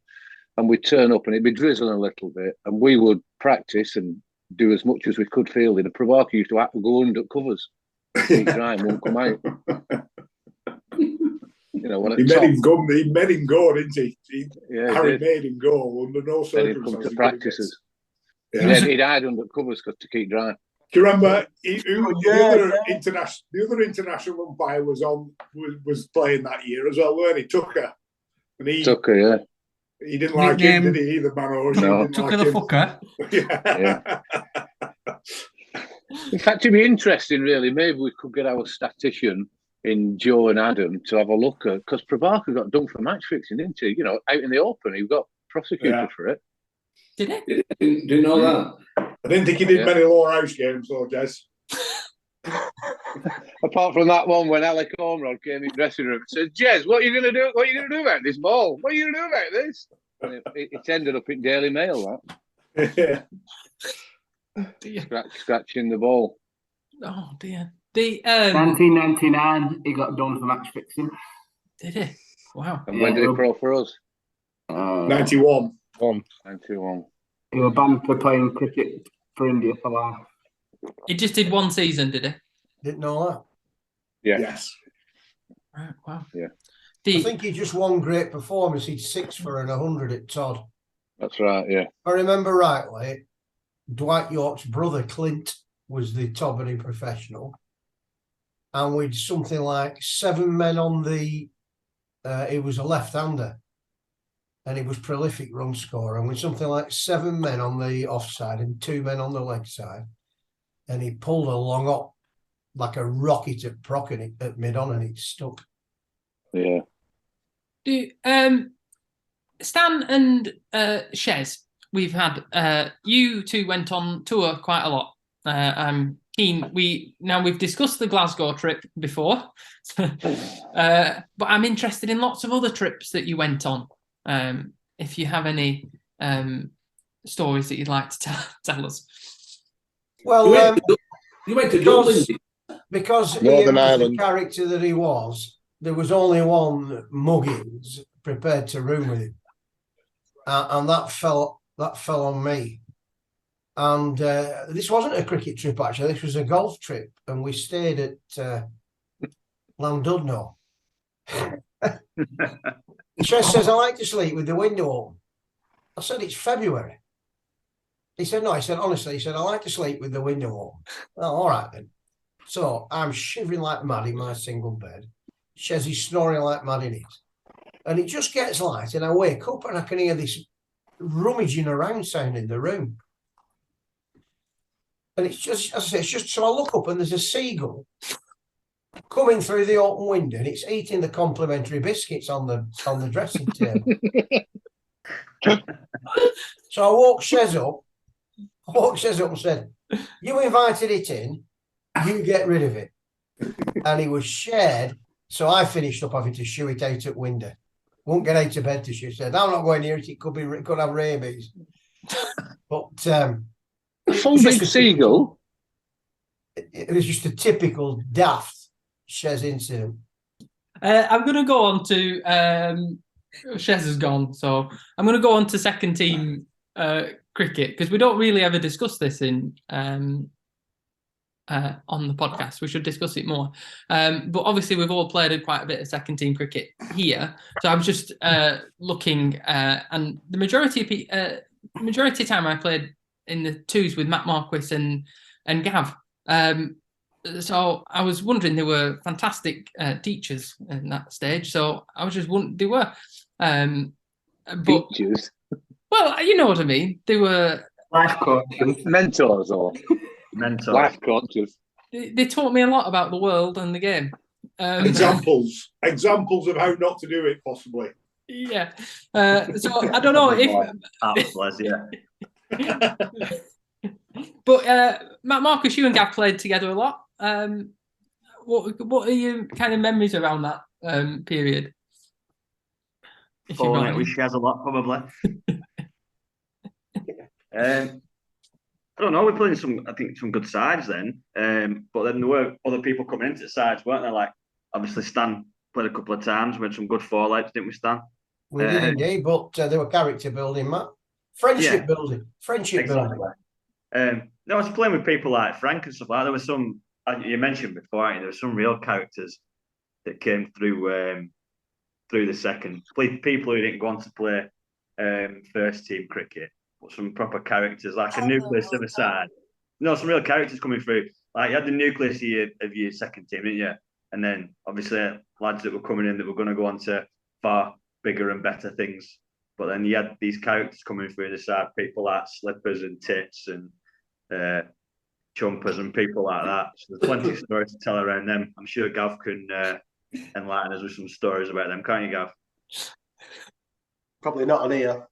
And we'd turn up and it'd be drizzling a little bit. And we would practice and do as much as we could fielding. And Prabhakar used to have to go under covers. Keep drying, won't come out. When he made him go, didn't he? Harry made him go under no circumstances. Then he'd come to practices. Yeah. He'd hide under covers to keep dry. Do you remember the other international umpire was playing that year as well, weren't he? Tucker. Tucker, yeah. He didn't like him, did he, either, Mano? No. Tucker the fucker. Yeah. In fact, it'd be interesting, really. Maybe we could get our statistician in Joe and Adam to have a look at, because Prabhakar got done for match fixing, didn't he? Out in the open, he got prosecuted for it. Did he? Didn't know that. I didn't think he did many Lowerhouse games, though, Jez. Apart from that one when Alec Ormerod came in the dressing room and said, "Jez, what are you going to do? What are you going to do about this ball? What are you going to do about this?" And it ended up in Daily Mail, that. Scratching the ball. Oh dear. 1999, he got done for match fixing. Did he? Wow. And when did he pro for us? 91. 91. He was banned for playing cricket for India for life. He just did one season, did he? Didn't know that. Yeah. Yes. Right. Wow. Yeah. I think he just won great performance. He'd 6 for and 100 at Todd. That's right, yeah. If I remember rightly, Dwight York's brother Clint was the Tobbery professional, and we'd something like 7 men on the. He was a left-hander, and he was prolific run scorer. And with something like 7 men on the offside and 2 men on the leg side, and he pulled along up like a rocket at Proc at mid-on, and it stuck. Yeah. Stan and Shez, we've had you two went on tour quite a lot. I'm keen. We've discussed the Glasgow trip before, but I'm interested in lots of other trips that you went on. If you have any stories that you'd like to tell us. Well, you went to Dublin because Northern Ian was Ireland. the character that he was. There was only one Muggins prepared to room with him, and that fell on me. And this wasn't a cricket trip, actually. This was a golf trip, and we stayed at Llandudno. Shez says, I like to sleep with the window open. I said, it's February. He said, no. He said, honestly, he said, I like to sleep with the window open. Oh, all right then. So I'm shivering like mad in my single bed. Shez is snoring like mad in it. And it just gets light, and I wake up and I can hear this rummaging around sound in the room. And it's just, as I say, it's just, so I look up and there's a seagull coming through the open window, and it's eating the complimentary biscuits on the dressing table. So I woke Shez up and said, you invited it in, you get rid of it. And he was shared, so I finished up having to shoo it out at window. Won't get out of bed to she said, I'm not going near it, it could have rabies. But a full big seagull. It was just a typical daft Shez incident. I'm going to go on to Shez has gone, so I'm going to go on to second team cricket, because we don't really ever discuss this in on the podcast. We should discuss it more. But obviously, we've all played quite a bit of second team cricket here. So I was just looking, and the majority of time I played in the twos with Matt Marquis and Gav. So I was wondering, they were fantastic teachers in that stage. So I was just wondering, they were. Teachers? Well, you know what I mean. They were life coaches, mentors, or mentors, life coaches. They taught me a lot about the world and the game. Examples of how not to do it, possibly. Yeah. So I don't know if. Yeah. But Matt Marcus, you and Gav played together a lot. What are your kind of memories around that period? Oh, we shares a lot, probably. I don't know. We played some good sides then. But then there were other people coming into the sides, weren't there? Like, obviously, Stan played a couple of times. We had some good four-legs, didn't we, Stan? We did indeed, but they were character building, Matt. Friendship building. No, I was playing with people like Frank and stuff like that. There were some, you mentioned before, there were some real characters that came through the second. People who didn't go on to play first team cricket, but some proper characters, like a nucleus of a side. No, some real characters coming through. Like, you had the nucleus of your second team, didn't you? And then, obviously, lads that were coming in that were going to go on to far bigger and better things. But then you had these characters coming through the side, people like Slippers and Tits and Chumpers and people like that. So there's plenty of stories to tell around them. I'm sure Gav can enlighten us with some stories about them, can't you, Gav? Probably not on here.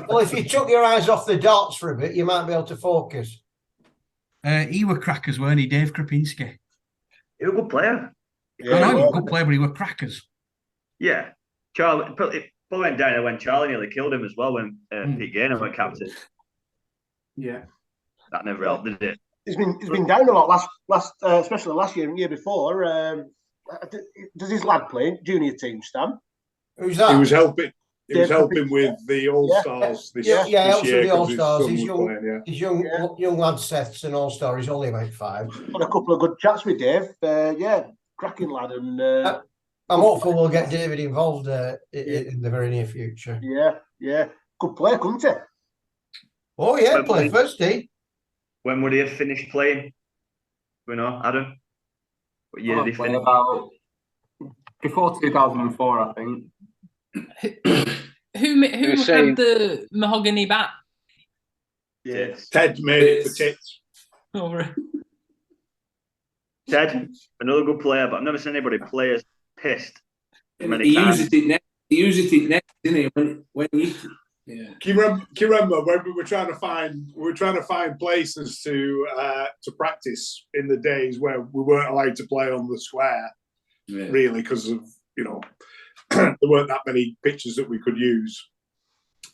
Well, if you took your eyes off the darts for a bit, you might be able to focus. He were crackers, weren't he, Dave Krapinski? He was a good player. Yeah, I know he was a good player, but he were crackers. Yeah. Charlie, it probably went down when Charlie nearly killed him as well when Pete Gaynor went captain. Yeah. That never helped, did it? He's been down a lot especially last year and year before. Does his lad play junior team, Stan? Who's that? He was helping with the All Stars this year. Helps with the All Stars. His young lad Seth's an All Star. He's only about 5. Had a couple of good chats with Dave. Cracking lad, and I'm hopeful we'll get David involved in the very near future. Yeah, good player, couldn't he? Oh yeah, play first team. When would he have finished playing? We know, Adam. What year did he finish? About before 2004, I think. Who had the mahogany bat? Yeah, Ted made it for Tits. Oh, right. Ted, another good player, but I've never seen anybody play as pissed. He used it next, didn't he? When he, yeah. Can you remember when we were trying to find places to practice in the days where we weren't allowed to play on the square, really, because of there weren't that many pitches that we could use.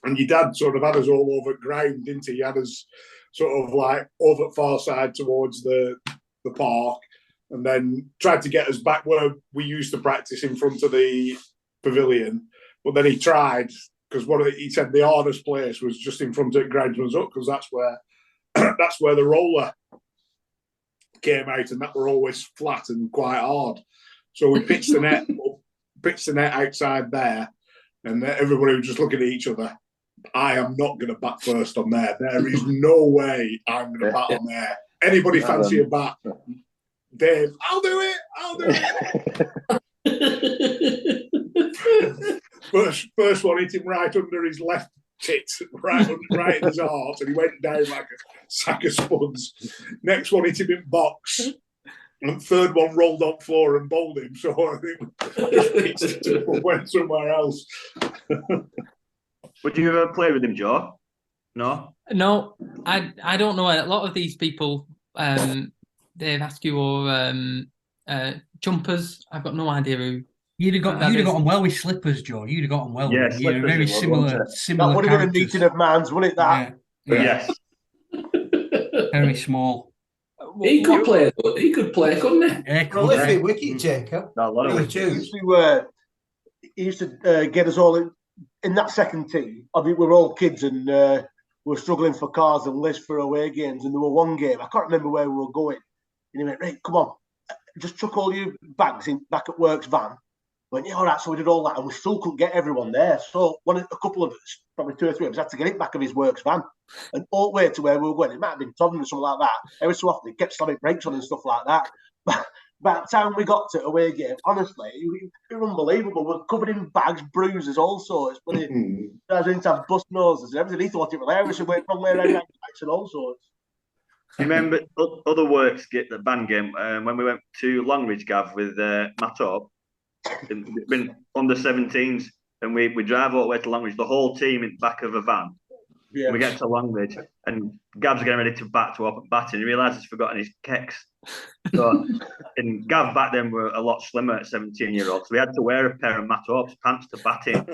And your dad sort of had us all over ground, didn't he? He had us sort of like over at far side towards the park, and then tried to get us back where we used to practice in front of the pavilion. But then he tried, because he said the hardest place was just in front of Groundsman's Hut, because that's where the roller came out, and that were always flat and quite hard. So we pitched the net outside there, and everybody was just looking at each other. I am not going to bat first on there. There is no way I'm going to bat on there. Anybody fancy a bat? Dave, I'll do it. First one hit him right under his left tit, right in his heart, and he went down like a sack of spuds. Next one hit him in box. And third one rolled on floor and bowled him. So I think just pitched it and went somewhere else. Would you ever play with him, Joe? No? No, I don't know. A lot of these people, Dave Askew or Jumpers, I've got no idea who. You'd have got on well with Slippers, Joe. You'd have got on well. Yeah, with him. Very similar. That would have been a meeting of minds, wouldn't it? That. Yeah. Yes. Very small. He could play, couldn't he? Yeah, prolific wicket taker. He used to get us all in that second team. I mean, we were all kids and we were struggling for cars and lists for away games. And there were one game, I can't remember where we were going. And he went, right, come on, just chuck all your bags in back at work's van. I went, yeah, all right. So we did all that and we still couldn't get everyone there. So a couple of us, probably 2 or 3 of us, had to get it back of his works van. And all the way to where we were going, it might have been Tottenham or something like that. Every so often, he kept slamming brakes on and stuff like that. But by the time we got to away game, honestly, it was unbelievable. We're covered in bags, bruises, all sorts. But I was going to have bust noses and everything. He thought it was hilarious and went wrong way around bags and all sorts. Do you remember other works, get the band game, when we went to Longridge, Gav, with Matt Orb? Been under 17s, and we drive all the way to Longridge, the whole team in the back of a van. Yeah. We get to Longridge, and Gav's getting ready to bat and he realises he's forgotten his kicks. So, and Gav back then were a lot slimmer at 17-year-olds, so we had to wear a pair of Matt Orp's pants to bat in.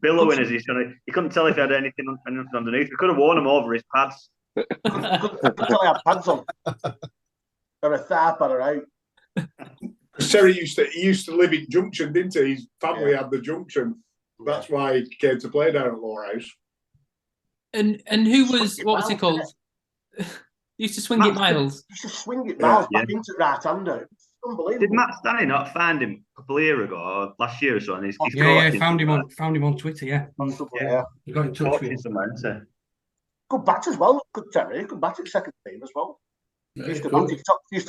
Billowing as he's trying to. He couldn't tell if he had anything underneath. We could have worn them over his pads. Couldn't tell he had pads on. Or a thigh pad out. Terry used to live in Junction, didn't he? His family had the Junction. That's why he came to play down at Lowerhouse. And who was, what was he called? Used to swing it miles. Used to swing it miles back into right-hander. Unbelievable. Did Matt Stanley not find him a couple of years ago, or last year or so? And he's found him on Twitter. Yeah. He got in touch with him. Good bat as well. Good Terry. Good bat at second team as well. Used to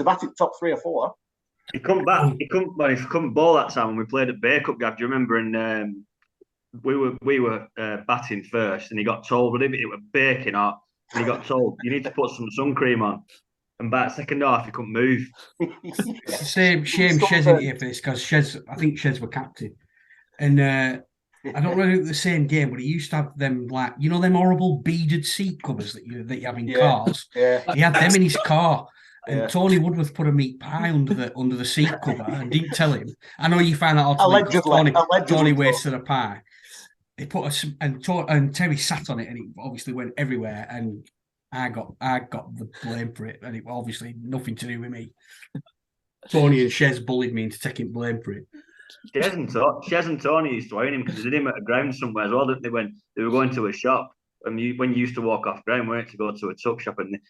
bat it top 3 or 4. He come back. He come ball that time when we played at Bay Cup, Gav. Do you remember? And we were batting first, and he got told, but it was baking hot. And he got told, you need to put some sun cream on. And by the second half, he couldn't move. It's the same shame Shez in here for this, because I think Shez were captain. And I don't remember the same game, but he used to have them, like, you know, them horrible beaded seat covers that you have in cars. Yeah. He had them in his car. And Tony Woodworth put a meat pie under the seat cover and didn't tell him. I know you found that out. Allegedly. Tony wasted a pie. He put and Terry sat on it, and it obviously went everywhere. And I got the blame for it, and it obviously nothing to do with me. Tony and Shez bullied me into taking blame for it. Shez and Tony used to own him because they did him at a ground somewhere as well, didn't they? When they were going to a shop, and when you used to walk off ground, weren't to go to a tuck shop, and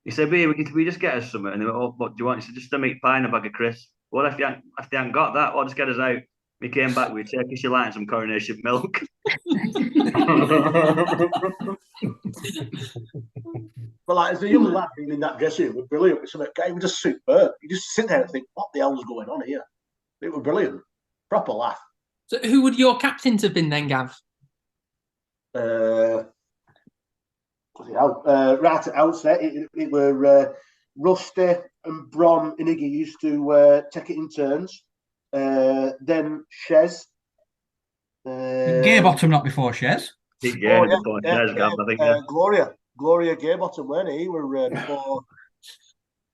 he said, "We just get us something." And they went, "Oh, what do you want?" He said, "Just a meat pie and a bag of crisps." Well, if they hadn't got that, well, just get us out. We came back with Turkish delight and some coronation milk. But like, as a young lad being in that dressing room was brilliant. It was just superb. You just sit there and think, what the hell's going on here? It was brilliant. Proper laugh. So who would your captains have been then, Gav? Right at the outset, it were Rusty and Bron and Iggy used to take it in turns. Then Shez. Gearbottom not before Shez. Gloria Gearbottom, weren't he? He were before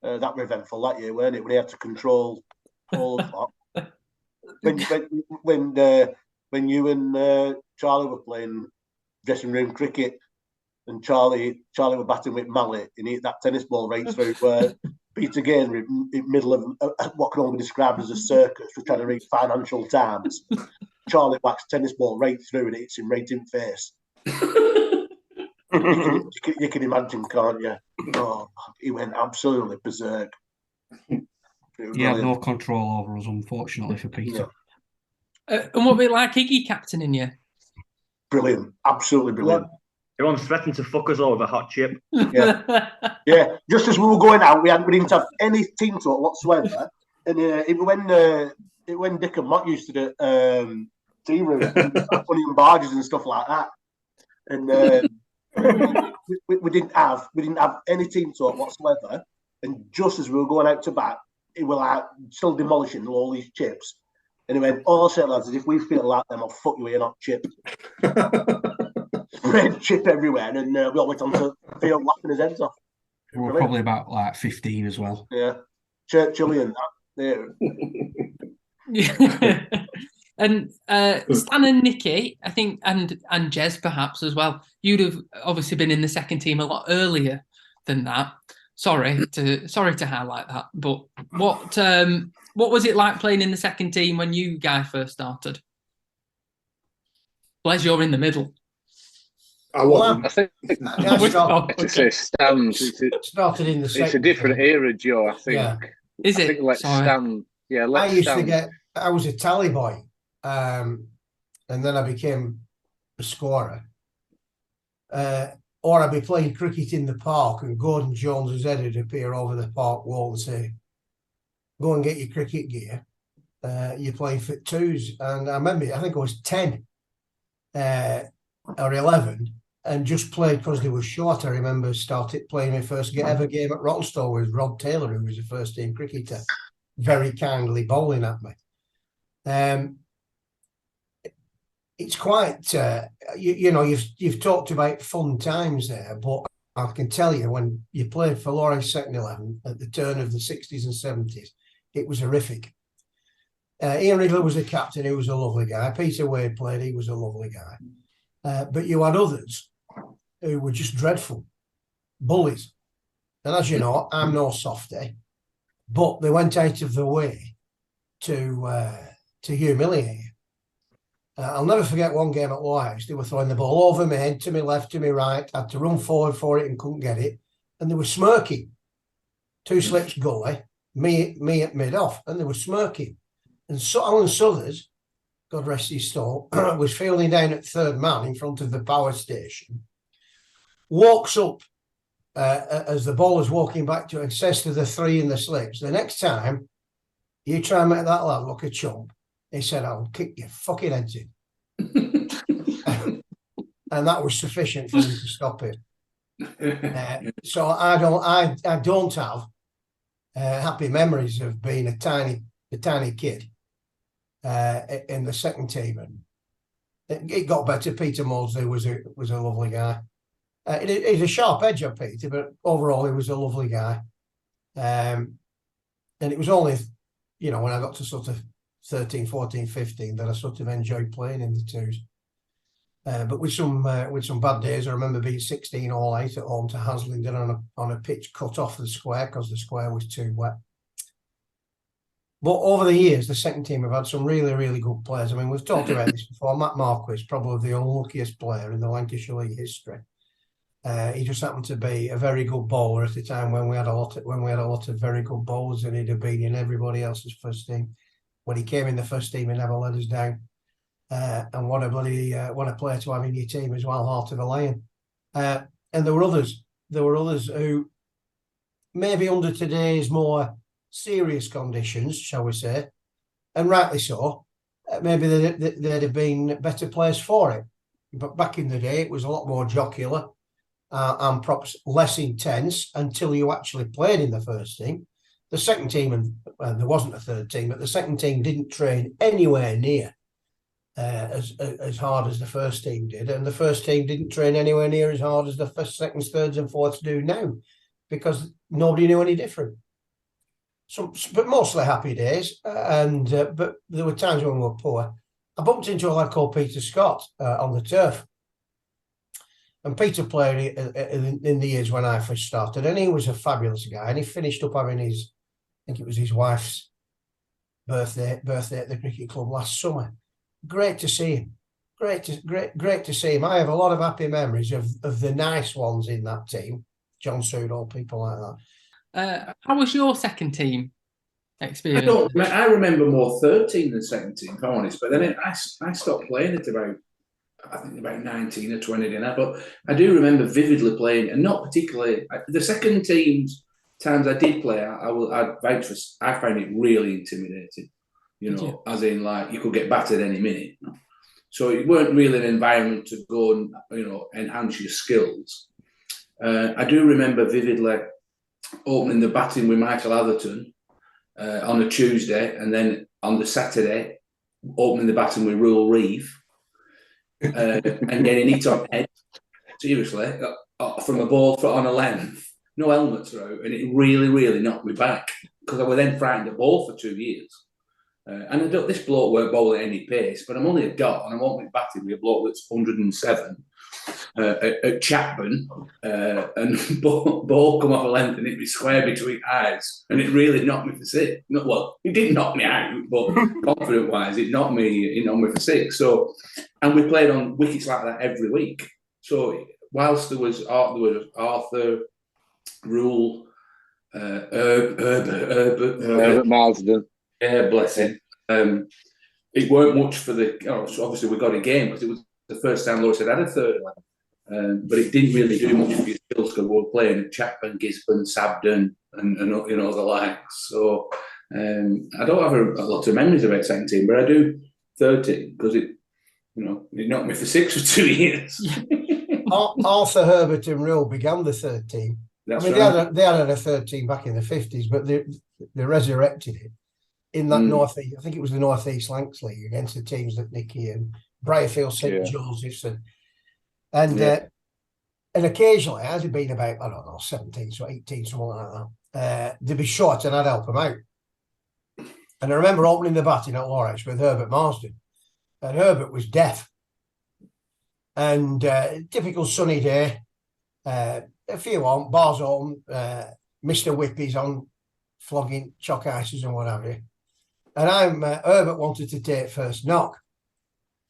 that were eventful that year, weren't it? When he had to control all the when you and Charlie were playing dressing room cricket, and Charlie were batting with mallet, and he hit that tennis ball right through where Peter Gaynor in the middle of what can only be described as a circus for trying to read Financial Times. Charlie whacks tennis ball right through and hits him right in the face. you can imagine, can't you? Oh, he went absolutely berserk. He had no control over us, unfortunately, for Peter. And what were it like Iggy captaining you? Brilliant, absolutely brilliant. Everyone's threatened to fuck us all with a hot chip. Yeah, yeah. Just as we were going out, we didn't have any team talk whatsoever, and when Dick and Mott used to do tea rooms, funny and barges and stuff like that, and we didn't have any team talk whatsoever. And just as we were going out to bat, it was like still demolishing all these chips. And he went, all I said, lads, is if we feel like them, I'll fuck you with a hot chip. Red chip everywhere, and we all went on to the field laughing his heads off. We were probably about like 15 as well. Yeah, Churchilly and that. Yeah. And Stan and Nicky, I think, and Jez perhaps as well. You'd have obviously been in the second team a lot earlier than that. Sorry to highlight that, but what was it like playing in the second team when you guys first started? Les, you're in the middle. I think started in the second. It's a different era, Joe. I think. Yeah. Is it? I think let's stand. Yeah, let's stand. I was a tally boy, and then I became a scorer. Or I'd be playing cricket in the park, and Gordon Jones's head would appear over the park wall and say, "Go and get your cricket gear. You're playing for twos." And I remember, I think I was 10 or 11, and just played because they were short. I remember started playing my first ever game at Rottenstall with Rod Taylor, who was a first team cricketer, very kindly bowling at me. It's quite, you've talked about fun times there, but I can tell you when you played for Lowerhouse second 11 at the turn of the 60s and 70s, it was horrific. Ian Ridley was the captain, he was a lovely guy. Peter Wade played, he was a lovely guy. But you had others who were just dreadful, bullies. And as you know, I'm no softy, but they went out of their way to humiliate you. I'll never forget one game at Lowerhouse. They were throwing the ball over my head, to my left, to my right. I had to run forward for it and couldn't get it. And they were smirking. 2 slips gully, me at mid-off, and they were smirking. And so Alan Southers, God rest his soul, was fielding down at third man in front of the power station, walks up as the ball is walking back to it and says to the 3 in the slips, "The next time you try and make that lad look a chump," he said, "I'll kick your fucking heads in." And that was sufficient for him to stop it. So I don't have happy memories of being a tiny kid in the second team. And it got better. Peter Maudsley was a lovely guy. He's a sharp edge of Peter, but overall he was a lovely guy. And it was only, when I got to sort of 13, 14, 15 that I sort of enjoyed playing in the twos. But with some bad days, I remember being 16 all out at home to Haslingden on a pitch cut off the square because the square was too wet. But over the years, the second team have had some really, really good players. I mean, we've talked about this before. Matt Marquis, probably the unluckiest player in the Lancashire League history. He just happened to be a very good bowler at the time when we had a lot of very good bowlers, and he'd have been in everybody else's first team. When he came in the first team, he never let us down. And what a player to have in your team as well, Heart of a Lion. And there were others who maybe under today's more serious conditions, shall we say, and rightly so, maybe they'd have been better players for it. But back in the day, it was a lot more jocular and perhaps less intense until you actually played in the first team. The second team, and there wasn't a third team, but the second team didn't train anywhere near as hard as the first team did, and the first team didn't train anywhere near as hard as the first, seconds, thirds, and fourths do now, because nobody knew any different. But mostly happy days, but there were times when we were poor. I bumped into a lad called Peter Scott on the turf, and Peter played in the years when I first started, and he was a fabulous guy, and he finished up having I think it was his wife's birthday at the cricket club last summer. Great to see him. Great to see him. I have a lot of happy memories of the nice ones in that team. John Soodall, people like that. How was your second team? experience. I remember more third team than second team, if I'm honest. But then I stopped playing at about 19 or 20 now. But I do remember vividly playing, and not particularly the second team's times I did play. I found it really intimidating. As in like you could get battered any minute. So it weren't really an environment to go and enhance your skills. I do remember vividly opening the batting with Michael Atherton on a Tuesday, and then on the Saturday opening the batting with Rule Reeve and getting hit on head. Seriously, from a ball on a length, no helmets are out, and it really, really knocked me back because I was then frightened of ball for 2 years. And this bloke weren't bowling at any pace, but I'm only a dot, and I won't be batting with a bloke that's 107 at Chapman, and ball come off a length and hit me square between eyes, and it really knocked me for six. Well, it didn't knock me out, but confident-wise, it knocked me for six. So, and we played on wickets like that every week. So, whilst there was Arthur, Rule, Herbert Marsden. Yeah, bless him. It weren't much for so obviously we got a game because it was the first time Lewis had a third 11. But it didn't really do much for your skills because we were playing at Chapman, Gisborne, Sabden, and the likes. So I don't have a lot of memories about second team, but I do third team because it knocked me for six for 2 years. Arthur, Herbert, and Rule began the third team. That's they right. had a third team back in the 50s, but they resurrected it in that Northeast. I think it was the Northeast Lancs League against the teams that Nicky and Briarfield, St Joseph's, and occasionally I'd have been about 17 or 18, something like that. They'd be short and I'd help them out. And I remember opening the batting at Lowerhouse with Herbert Marsden, and Herbert was deaf. And typical sunny day, a few on, bars on, Mr. Whippy's on, flogging chalk ices and what have you. And Herbert wanted to take first knock.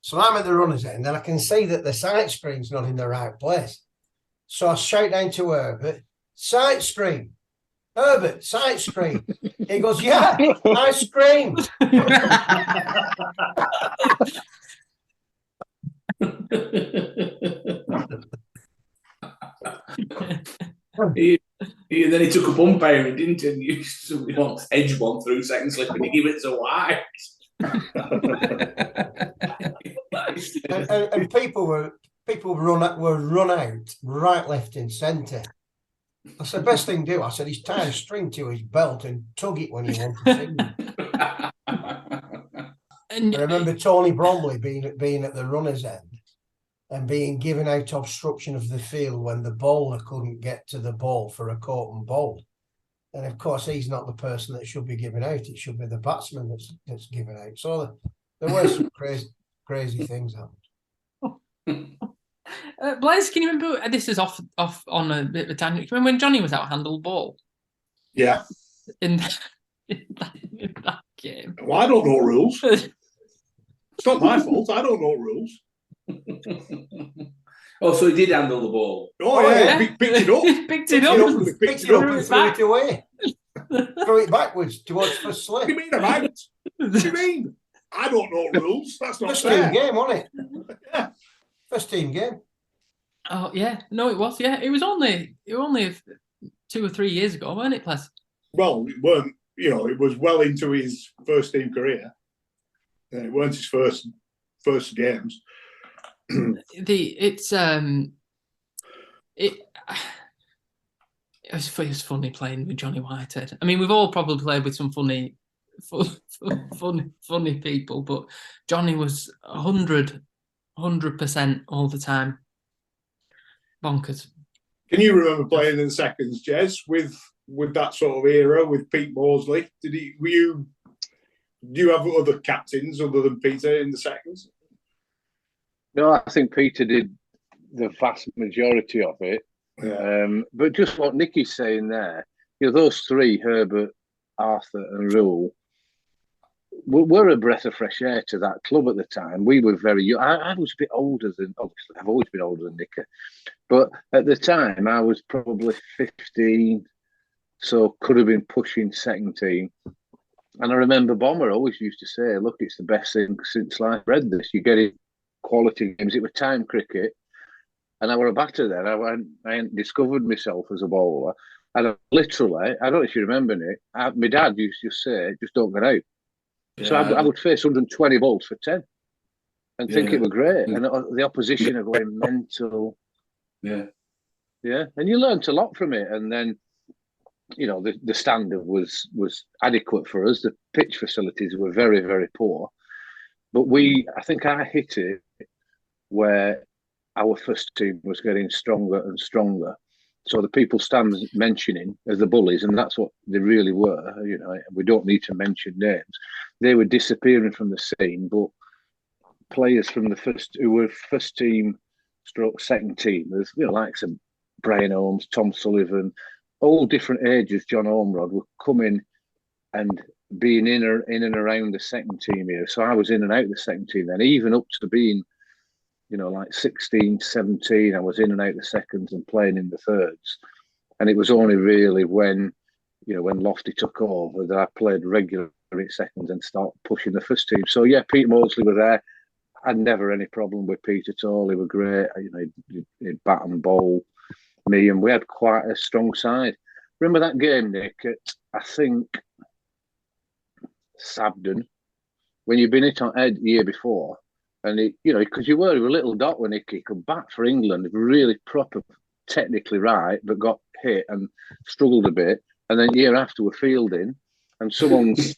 So I'm at the runner's end and I can see that the sight screen's not in the right place. So I shout down to Herbert, sight screen. Herbert, sight screen. He goes, yeah, I screamed. Then he took a umpiring, didn't he? And you somebody wants edge one through second slip and he gave it to wide. and people were run out right, left, and centre. I said, best thing to do. I said, he's tie a string to his belt and tug it when he wants to sing. And I remember Tony Bromley being at the runner's end and being given out obstruction of the field when the bowler couldn't get to the ball for a caught and bowled. And of course, he's not the person that should be given out. It should be the batsman that's given out. So there were some crazy things happened. Blaise, can you remember? This is off on a bit of a tangent. Remember when Johnny was out handle ball? Yeah. In that game. Well, I don't know rules. It's not my fault. I don't know ruls. Oh, so he did handle the ball. Oh yeah. Picked it up. Picked it up and threw it away. Threw it backwards towards first slip. What do you mean I'm out? What do you mean? I don't know rules. That's not first fair. Team game, wasn't it? Yeah. First team game. Oh yeah, no, it was. Yeah, it was only 2 or 3 years ago, weren't it, Ples? Well, it weren't. It was well into his first team career. It weren't his first games. It was funny playing with Johnny Whitehead. I mean, we've all probably played with some funny people, but Johnny was 100% all the time. Bonkers. Can you remember playing in the seconds, Jez, with that sort of era with Pete Mosley? Do you have other captains other than Peter in the seconds? No, I think Peter did the vast majority of it. Yeah. But just what Nicky's saying there, those three, Herbert, Arthur and Rule, were a breath of fresh air to that club at the time. We were very young. I was a bit older than, obviously, I've always been older than Nicky. But at the time, I was probably 15, so could have been pushing second team. And I remember Bomber always used to say, look, it's the best thing since sliced bread, this. You get it quality games. It was time cricket. And I were a batter then. I hadn't discovered myself as a bowler. And literally, I don't know if you remember it, my dad used to say, just don't get out. Yeah. So I would face 120 balls for 10 and think it were great. And the opposition are going mental. Yeah. Yeah. And you learnt a lot from it. And then, you know, the standard was adequate for us. The pitch facilities were very, very poor. But I think I hit it where our first team was getting stronger and stronger. So the people Stan's mentioning as the bullies, and that's what they really were, you know, we don't need to mention names. They were disappearing from the scene, but players from who were first team stroke second team, there's, you know, like some Brian Holmes, Tom Sullivan, all different ages, John Ormerod, were coming and being in and around the second team here. So I was in and out of the second team then, even up to being, you know, like 16, 17, I was in and out the seconds and playing in the thirds. And it was only really when Lofty took over that I played regularly in seconds and started pushing the first team. So, yeah, Pete Maudsley were there. I had never any problem with Pete at all. He were great. You know, he'd bat and bowl me, and we had quite a strong side. Remember that game, Nick, at, I think, Sabden, when you'd been hit on head the year before? And you know, because you were a little dot when he could bat for England, really proper, technically right, but got hit and struggled a bit. And then year after we're fielding, and someone's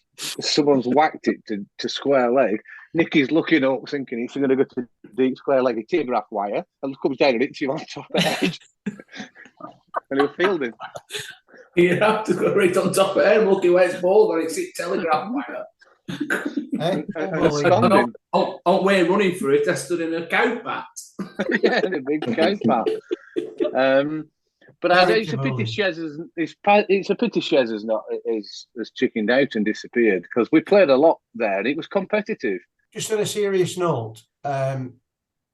whacked it to square leg. Nicky's looking up, thinking he's going to go to deep square leg, a telegraph wire, and comes down and hits him on top of the head. And he was fielding. You have to go right on top of him, looking where it's ball, or it's telegraph wire. On way running for it, I stood in a cow bat. Yeah, in a big cow bat. But it's a pity Shez has chickened out and disappeared, because we played a lot there and it was competitive. Just on a serious note,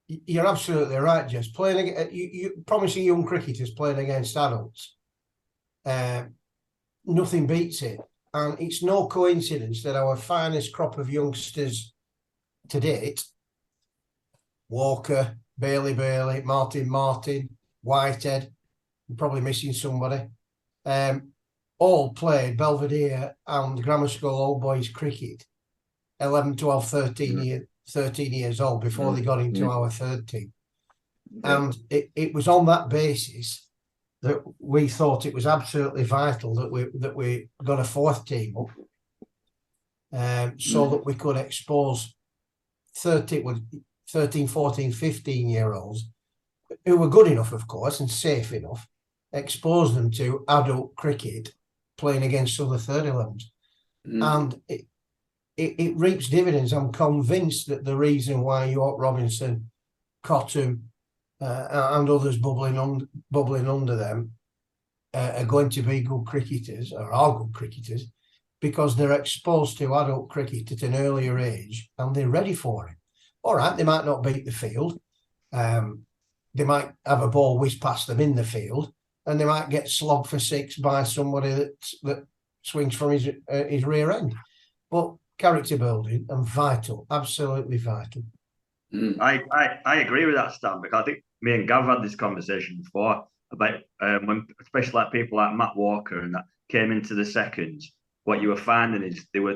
you're absolutely right, Jess. You promising young cricketers playing against adults, nothing beats it. And it's no coincidence that our finest crop of youngsters to date, Walker, Bailey, Martin, Whitehead, I'm probably missing somebody, all played Belvedere and Grammar School Old Boys cricket, 11, 12, 13 years old before they got into our third team. And it was on that basis that we thought it was absolutely vital that we got a fourth team up, so that we could expose 13, 14, 15-year-olds who were good enough, of course, and safe enough, expose them to adult cricket playing against other third 11s. And it reaps dividends. I'm convinced that the reason why York Robinson, Cotton, and others bubbling under them are going to be good cricketers, or are good cricketers, because they're exposed to adult cricket at an earlier age and they're ready for it. All right, they might not beat the field. They might have a ball whiz past them in the field, and they might get slogged for six by somebody that swings from his rear end. But character building and vital, absolutely vital. I agree with that, Stan, because I think me and Gav had this conversation before about when, especially like people like Matt Walker and that came into the seconds. What you were finding is they were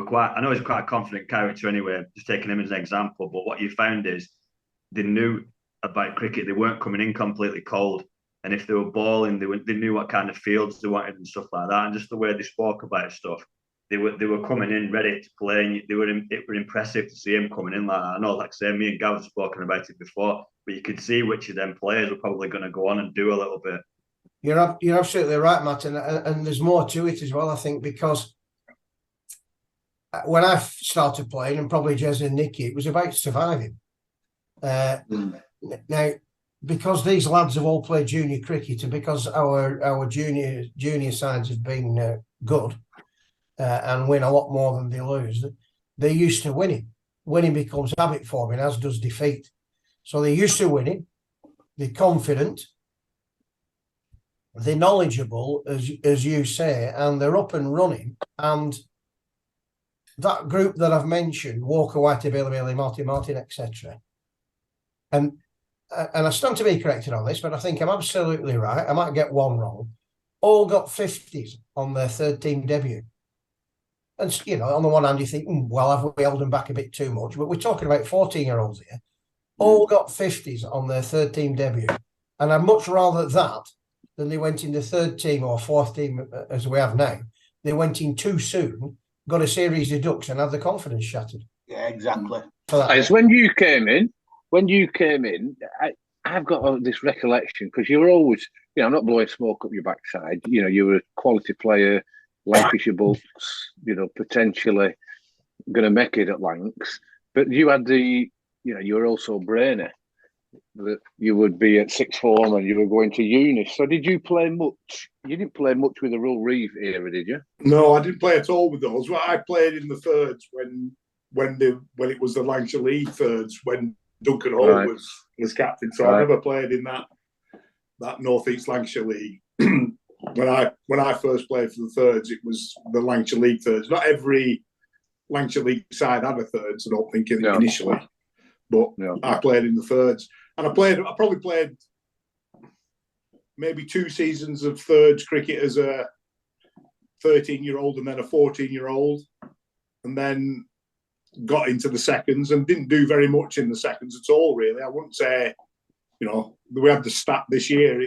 quite. I know he's quite a confident character anyway. Just taking him as an example, but what you found is they knew about cricket. They weren't coming in completely cold, and if they were balling, they knew what kind of fields they wanted and stuff like that. And just the way they spoke about stuff. They were coming in ready to play, and it were impressive to see him coming in like that. I know, like I say, me and Gav have spoken about it before, but you could see which of them players were probably going to go on and do a little bit. You're absolutely right, Matt, and there's more to it as well, I think, because when I started playing, and probably Jez and Nicky, it was about surviving. Now, because these lads have all played junior cricket, and because our junior sides have been good, and win a lot more than they lose, they're used to winning. Winning becomes habit forming, as does defeat. So they're used to winning, they're confident, they're knowledgeable, as you say, and they're up and running. And that group that I've mentioned, Walker, Whitey, Billy, Martin, etc. And I stand to be corrected on this, but I think I'm absolutely right. I might get one wrong. All got 50s on their third team debut. And, you know, on the one hand, you think, well, have we held them back a bit too much? But we're talking about 14-year-olds here. All got 50s on their third team debut. And I'd much rather that than they went in the third team or fourth team as we have now. They went in too soon, got a series of ducks and had the confidence shattered. Yeah, exactly. As when you came in, I've got this recollection because you were always, you know, I'm not blowing smoke up your backside. You know, you were a quality player, Lancashire Bucks, you know, potentially going to make it at Lancs. But you had you were also brainy that you would be at sixth form and you were going to uni. So did you play much? You didn't play much with the Rull Reeve era, did you? No, I didn't play at all with those. Well, I played in the thirds when it was the Lancashire League thirds when Duncan Hall was captain. So I never played in that North East Lancashire League. When I first played for the thirds, it was the Lancashire League thirds. Not every Lancashire League side had a thirds, I don't think initially. But I played in the thirds. And I probably played maybe 2 seasons of thirds cricket as a 13-year-old and then a 14-year-old. And then got into the seconds and didn't do very much in the seconds at all, really. I wouldn't say, you know, we had the stat this year.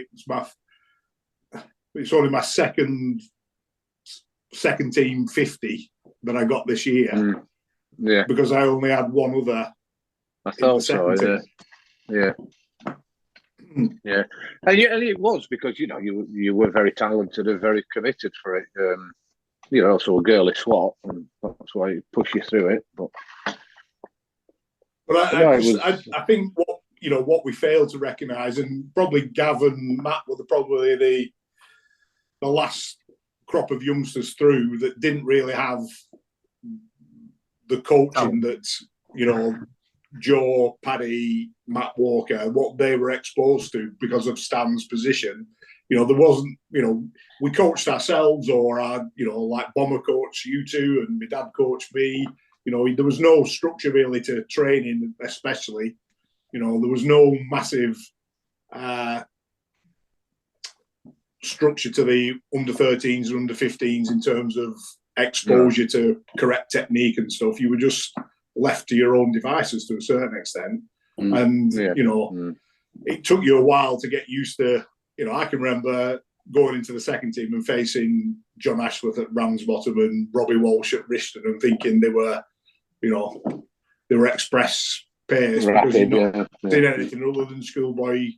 It's only my second team 50 that I got this year. Yeah. Because I only had one other. I thought so, yeah. Yeah. And it was because, you know, you were very talented and very committed for it. You're also a girly swat, and that's why you push you through it. But I think what we failed to recognise, and probably Gav and Matt were probably the last crop of youngsters through that didn't really have the coaching that, you know, Joe, Paddy, Matt Walker, what they were exposed to because of Stan's position. You know, there wasn't, you know, we coached ourselves or our, you know, like Bomber coach you two and my dad coached me. You know, there was no structure really to training, especially. You know, there was no massive structure to the under-13s and under-15s in terms of exposure to correct technique and stuff. You were just left to your own devices to a certain extent. And, you know, it took you a while to get used to, you know, I can remember going into the second team and facing John Ashworth at Ramsbottom and Robbie Walsh at Rishton and thinking they were, you know, they were express pace because you'd not seen anything other than schoolboy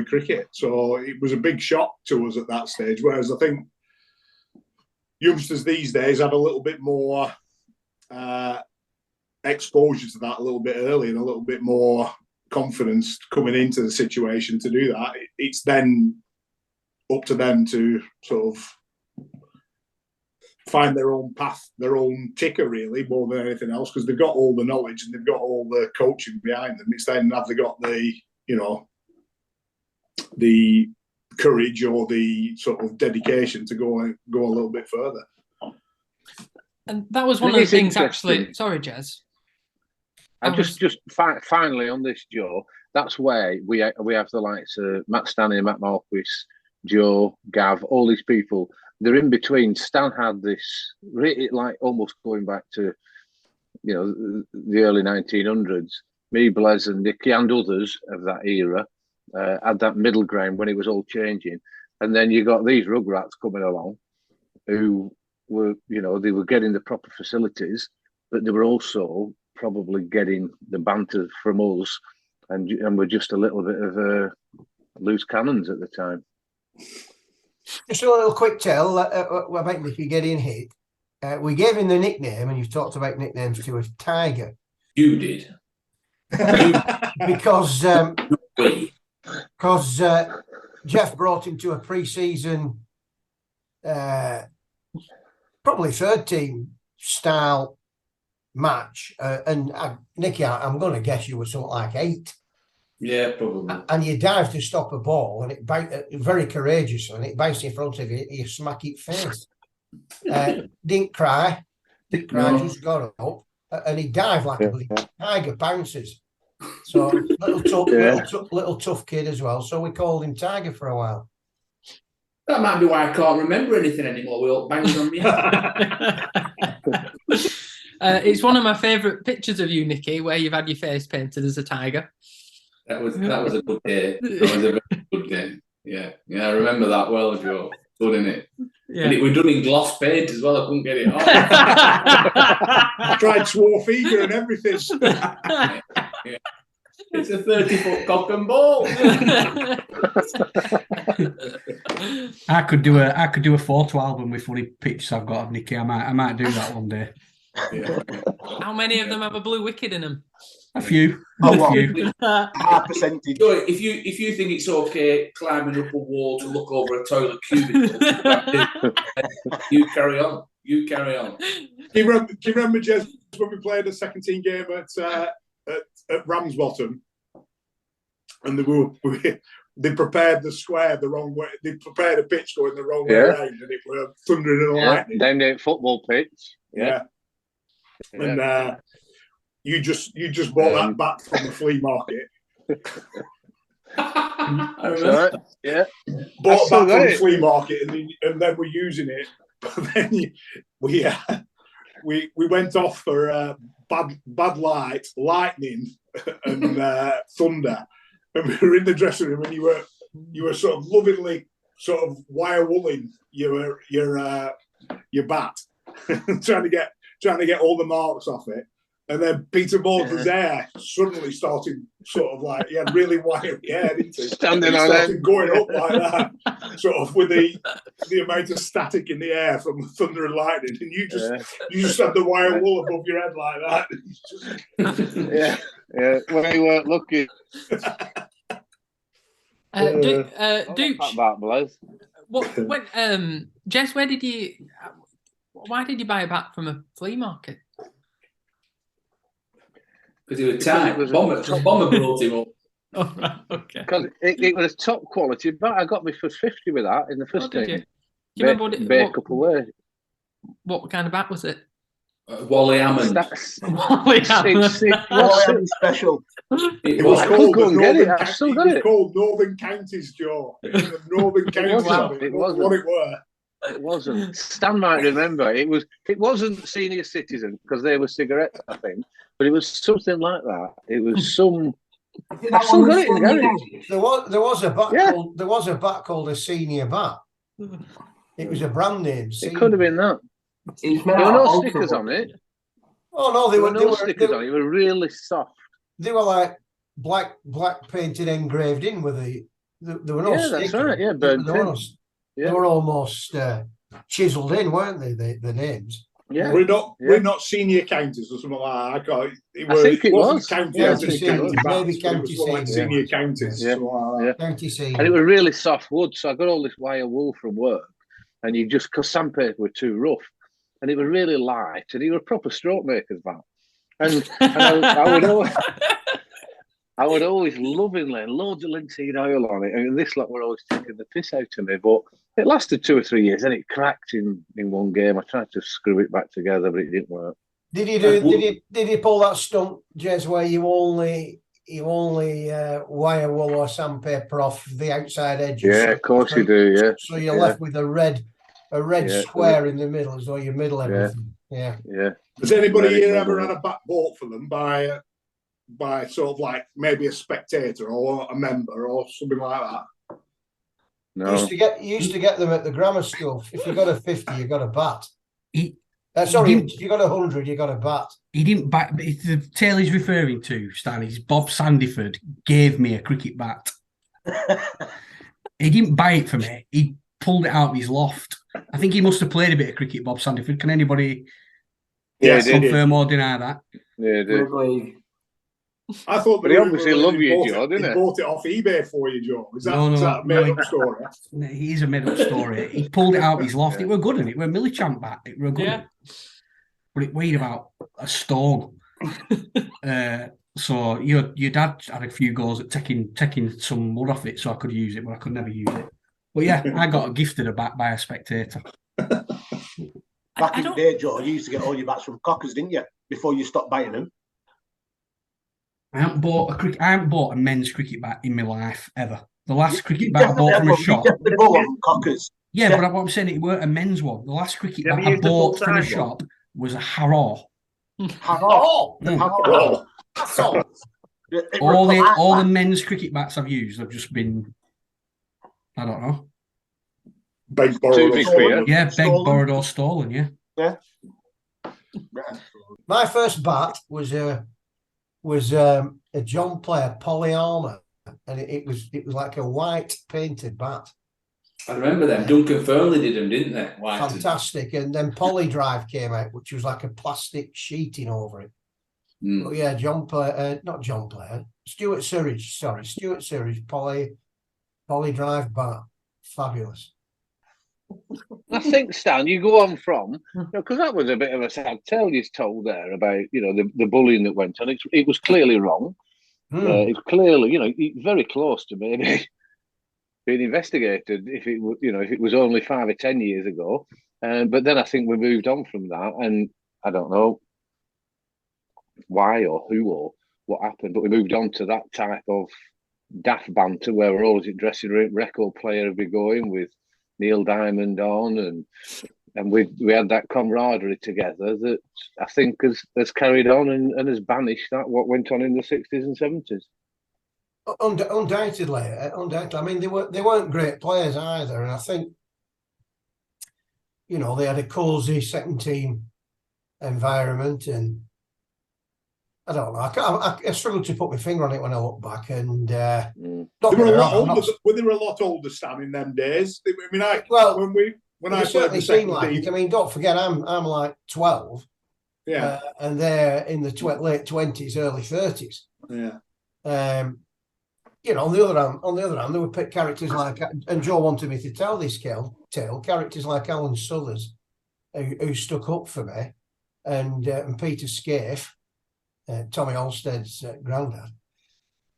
cricket. So it was a big shock to us at that stage. Whereas I think youngsters these days had a little bit more exposure to that a little bit early and a little bit more confidence coming into the situation to do that. It's then up to them to sort of find their own path, their own ticker, really, more than anything else, because they've got all the knowledge and they've got all the coaching behind them. It's then have they got the, you know, the courage or the sort of dedication to go a little bit further. And that was one of the things, actually. Sorry, Jez. And just finally on this, Joe, that's where we have the likes of Matt Stanley, Matt Marquis, Joe, Gav, all these people. They're in between. Stan had this, really, like almost going back to, you know, the early 1900s. Me, Blaise and Nicky and others of that era had that middle ground when it was all changing. And then you got these rugrats coming along who were, you know, they were getting the proper facilities, but they were also probably getting the banter from us and were just a little bit of loose cannons at the time. Just a little quick tell about Nicky getting hit. We gave him the nickname, and you've talked about nicknames to us, Tiger. You did. Because Jeff brought him to a pre-season, probably third team style match. And Nicky, I'm going to guess you were something like 8. Yeah, probably. And you dived to stop a ball, and it very courageous, and it bounced in front of you. You smack it face. Didn't cry. Dick Price just got up and he dived like a bloody tiger, bounces. So little tough kid as well. So we called him Tiger for a while. That might be why I can't remember anything anymore. We all banged on me. It's one of my favourite pictures of you, Nicky, where you've had your face painted as a tiger. That was a good day. That was a very good day. Yeah, I remember that well, Joe. Good, innit? Yeah. And it was done in gloss paint as well. I couldn't get it off. I tried Swarfiga and everything. Yeah. It's a 30-foot cock and ball. I could do a photo album with funny pictures I've got of Nicky. I might do that one day. Yeah. How many of them have a blue wicket in them? A few. A few. High percentage. So if you think it's okay climbing up a wall to look over a toilet cubicle, you carry on. You carry on. Do you remember, Jez, when we played a second team game at Ramsbottom, and they prepared the square the wrong way. They prepared a pitch going the wrong way around, and it were thundering and lightning. Named it football pitch. Yeah. And you just bought that back from the flea market. I remember. Yeah. Bought it back from the flea market, and then we're using it. But then we went off for bad light, lightning, and thunder, and we were in the dressing room, and you were sort of lovingly sort of wire wooling your bat, trying to get all the marks off it. And then Peter Baldwin's hair suddenly started sort of like, he had really wiry hair, didn't he? Standing on it. Going up like that, sort of with the amount of static in the air from the thunder and lightning. And you just had the wire wool above your head like that. Yeah. Well, you weren't lucky. Dooch, Jess, why did you buy a bat from a flea market? Because he was tight. Bomber brought him up. Oh, right, okay. Because it was top quality, but I got my first 50 with that in the first game. Do you remember what kind of bat was it? Wally Hammond. Wally Hammond. Special. It was called called Northern Counties, Joe. Northern Counties. It wasn't what it were. It wasn't. Stan might remember. It wasn't Senior Citizen because they were cigarettes, I think. But it was something like that. It was some. I still got it in the garage. There was a bat called a Senior Bat. It was a brand name. It could have been that. There were no stickers on it. Oh no, they were stickers on it. They were really soft. They were like black painted engraved in with there were no stickers. That's right. Yeah, burnt in. They were almost chiseled in, weren't they? The names. Yeah, we're not senior counties or something like that. I think it was county. Maybe county senior counties. County senior. And it was really soft wood, so I got all this wire wool from work, and because sandpaper were too rough, and it was really light, and it was a proper stroke maker's bat. And I would always lovingly loads of linseed oil on it, and this lot were always taking the piss out of me, but. It lasted 2 or 3 years, and it cracked in one game. I tried to screw it back together, but it didn't work. Did you pull that stunt, Jez, where you only wire wool or sandpaper off the outside edges? Yeah, of course you do. Yeah. So you're left with a red square in the middle, as though you middle everything. Yeah. Has anybody here ever had a bat bought for them by sort of like maybe a spectator or a member or something like that? No. Used to get them at the grammar school. If you got a 50, you got a bat. If you got 100, you got a bat. He didn't buy. The tale he's referring to, Stan, is Bob Sandiford gave me a cricket bat. He didn't buy it for me. He pulled it out of his loft. I think he must have played a bit of cricket, Bob Sandiford. Can anybody confirm or deny that? Yeah, did. I thought, but he obviously loved you, Joe, didn't he? He bought it off eBay for you, Joe. Is that a made-up story? It is a made-up story. He pulled it out of his loft. It were good, and it were a Millichamp bat. It were good, but it weighed about a stone. So your dad had a few goes at taking some mud off it, so I could use it, but I could never use it. But yeah, I got gifted a bat by a spectator. Back in the day, Joe, you used to get all your bats from Cockers, didn't you? Before you stopped buying them. I haven't bought a men's cricket bat in my life ever. The last cricket bat I bought from a shop. Cockers. Yeah, but what I'm saying, it weren't a men's one. The last cricket bat I bought from a shop was a Harrow. Harrow. Harrow. That's all. All the men's cricket bats I've used have just been, I don't know. Begged, borrowed, or stolen. Yeah, begged, borrowed, or stolen. Yeah. My first bat was a John Player Poly Armour, and it was like a white painted bat. I remember them. Duncan Fernley did them, didn't they? White. Fantastic. And then Poly Drive came out, which was like a plastic sheeting over it. But yeah, not John Player, Stuart Surridge, Poly Drive bat. Fabulous. I think, Stan, you go on from, because that was a bit of a sad tale you told there about, the bullying that went on. It was clearly wrong. It's clearly, very close to maybe being investigated if it was only 5 or 10 years ago. But then I think we moved on from that, and I don't know why or who or what happened, but we moved on to that type of daft banter where we're always in dressing room, record player would be going with Neil Diamond on, and we had that camaraderie together that I think has carried on and has banished that what went on in the 60s and 70s. Undoubtedly. I mean, they weren't great players either, and I think they had a cosy second team environment, and I don't know. I struggle to put my finger on it when I look back, and they were a lot older. They were a lot older, Stan, in them days. I mean, when I certainly seemed like it. I mean, don't forget, I'm like 12. Yeah, and they're in the late 20s, early 30s. Yeah. On the other hand, there were characters like, and Joe wanted me to tell this tale. Characters like Alan Suthers, who stuck up for me, and Peter Scaife. Tommy Olsted's granddad,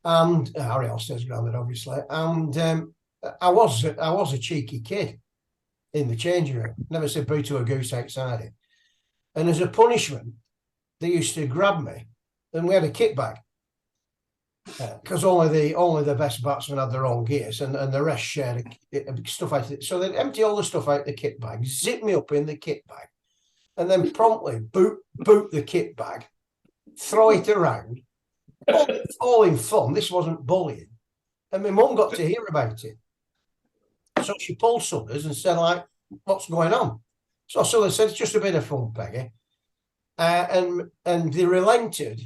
and Harry Olsted's granddad, obviously. And I was a cheeky kid in the changing room. Never said boo to a goose outside it. And as a punishment, they used to grab me, and we had a kit bag because only the best batsmen had their own gears, and the rest shared stuff out. So they'd empty all the stuff out the kit bag, zip me up in the kit bag, and then promptly boot the kit bag. Throw it around, all in fun. This wasn't bullying. And my mum got to hear about it. So she pulled Suthers and said, like, what's going on? So Suthers said, it's just a bit of fun, Peggy. And they relented,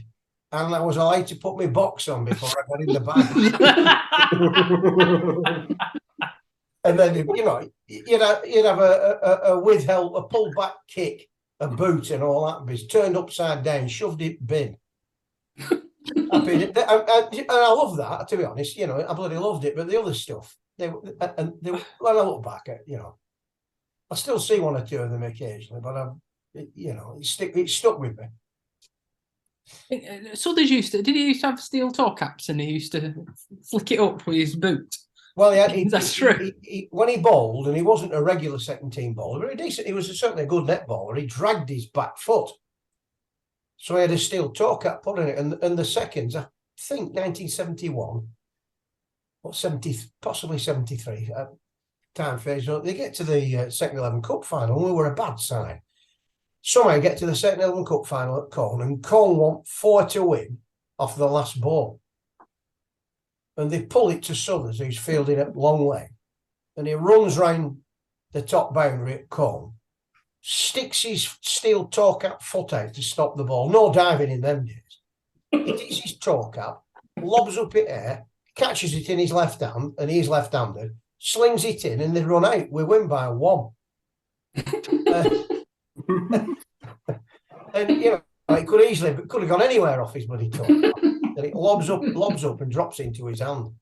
and I was allowed to put my box on before I got in the bag. And then, you'd have a withheld, a pulled back kick, a boot and all that bit, turned upside down, shoved it bin. And I love that, to be honest. I bloody loved it. But the other stuff, when I look back at, I still see one or two of them occasionally, but it stuck with me. Suthers did he used to have steel toe caps and he used to flick it up with his boot? Well, yeah, that's true. When he bowled, and he wasn't a regular second team bowler, but he was certainly a good net bowler. He dragged his back foot, so he had a steel toe cap put in it. And the seconds, I think 1971 or 70, possibly 73, time phase. They get to the second 11 Cup final, and we were a bad side. Somehow get to the second 11 Cup final at Colne, and Colne want 4 to win off the last ball. And they pull it to Suthers, who's fielding at long leg. And he runs round the top boundary at Colne, sticks his steel toe cap foot out to stop the ball. No diving in them days. He takes his toe cap, lobs up in air, catches it in his left hand, and he's left-handed, slings it in, and they run out. We win by 1. And, it could have gone anywhere off his bloody toe. And it lobs up and drops into his hand.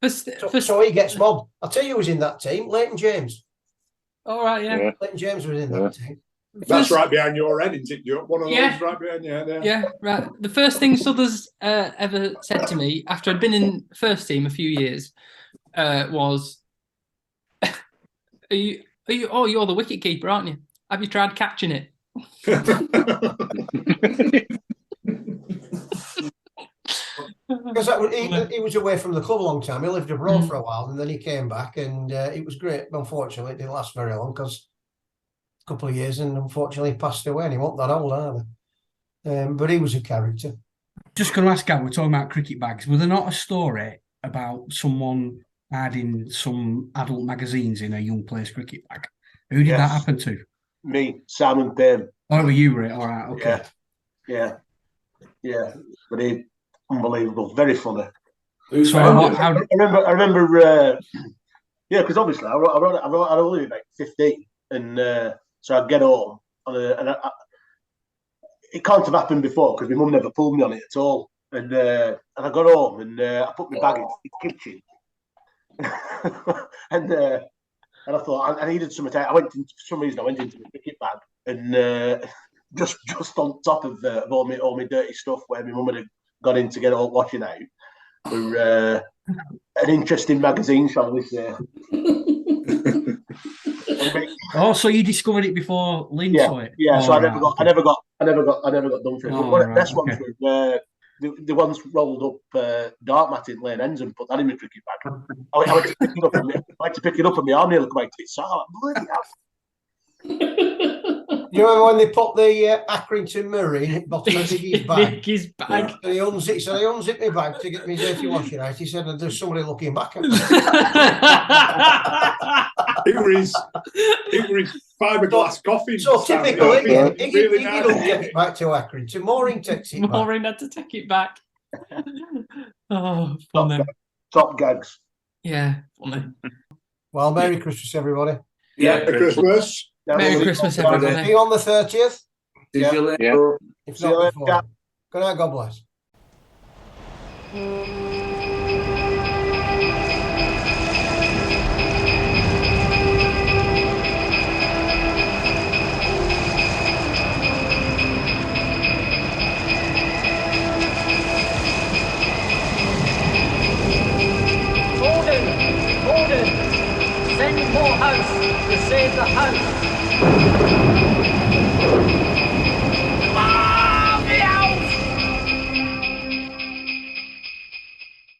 So he gets mobbed. I'll tell you who was in that team, Leighton James. All right, yeah. Leighton James was in that team. That's right behind your head, isn't it? One of those right behind your head. Yeah, right. The first thing Suthers ever said to me after I'd been in first team a few years was, "Are you? Oh, you're the wicket keeper, aren't you?" Have you tried catching it? Because he was away from the club a long time. He lived abroad for a while, and then he came back, and it was great. Unfortunately, it didn't last very long because a couple of years, and unfortunately, he passed away. And he wasn't that old either. But he was a character. Just going to ask, Gav, we're talking about cricket bags. Was there not a story about someone adding some adult magazines in a young player's cricket bag? Who did that happen to? Me, Simon Payne. Oh, it were you, right? All right, okay. Yeah. But he, unbelievable, very funny. So I remember. Because obviously I'd only be about 15, and so I'd get home and it can't have happened before because my mum never pulled me on it at all. And I got home and I put my bag in the kitchen, and I thought I needed something. I went for some reason. I went into my cricket bag and just on top of all my dirty stuff where my mum had got in to get all washing out. Were an interesting magazine, shall we say? Oh, so you discovered it before Lynn saw it? Yeah. So oh, I never got done for it. Oh, One of the right, best ones were the ones rolled up dark mat in Lane Ends and put that in my cricket bag. I went to pick it up and my arm nearly come out to it. So bloody hell. You remember when they put the Accrington mirror in the bottom of Vicky's bag? Vicky's bag. And he unzipped my bag to get me dirty washing out. He said, there's somebody looking back at me. It was his fiberglass coffee. So typical, he really don't get it back to Accrington. Maureen takes it back. Maureen had to take it back. Oh, funny. Top gags. Yeah, funny. Well, Merry Christmas, everybody. Yeah, Merry Christmas. Merry Christmas, everybody. See you on the 30th. See you later. If not before. Good night, God bless. Order! Send more house to save the house!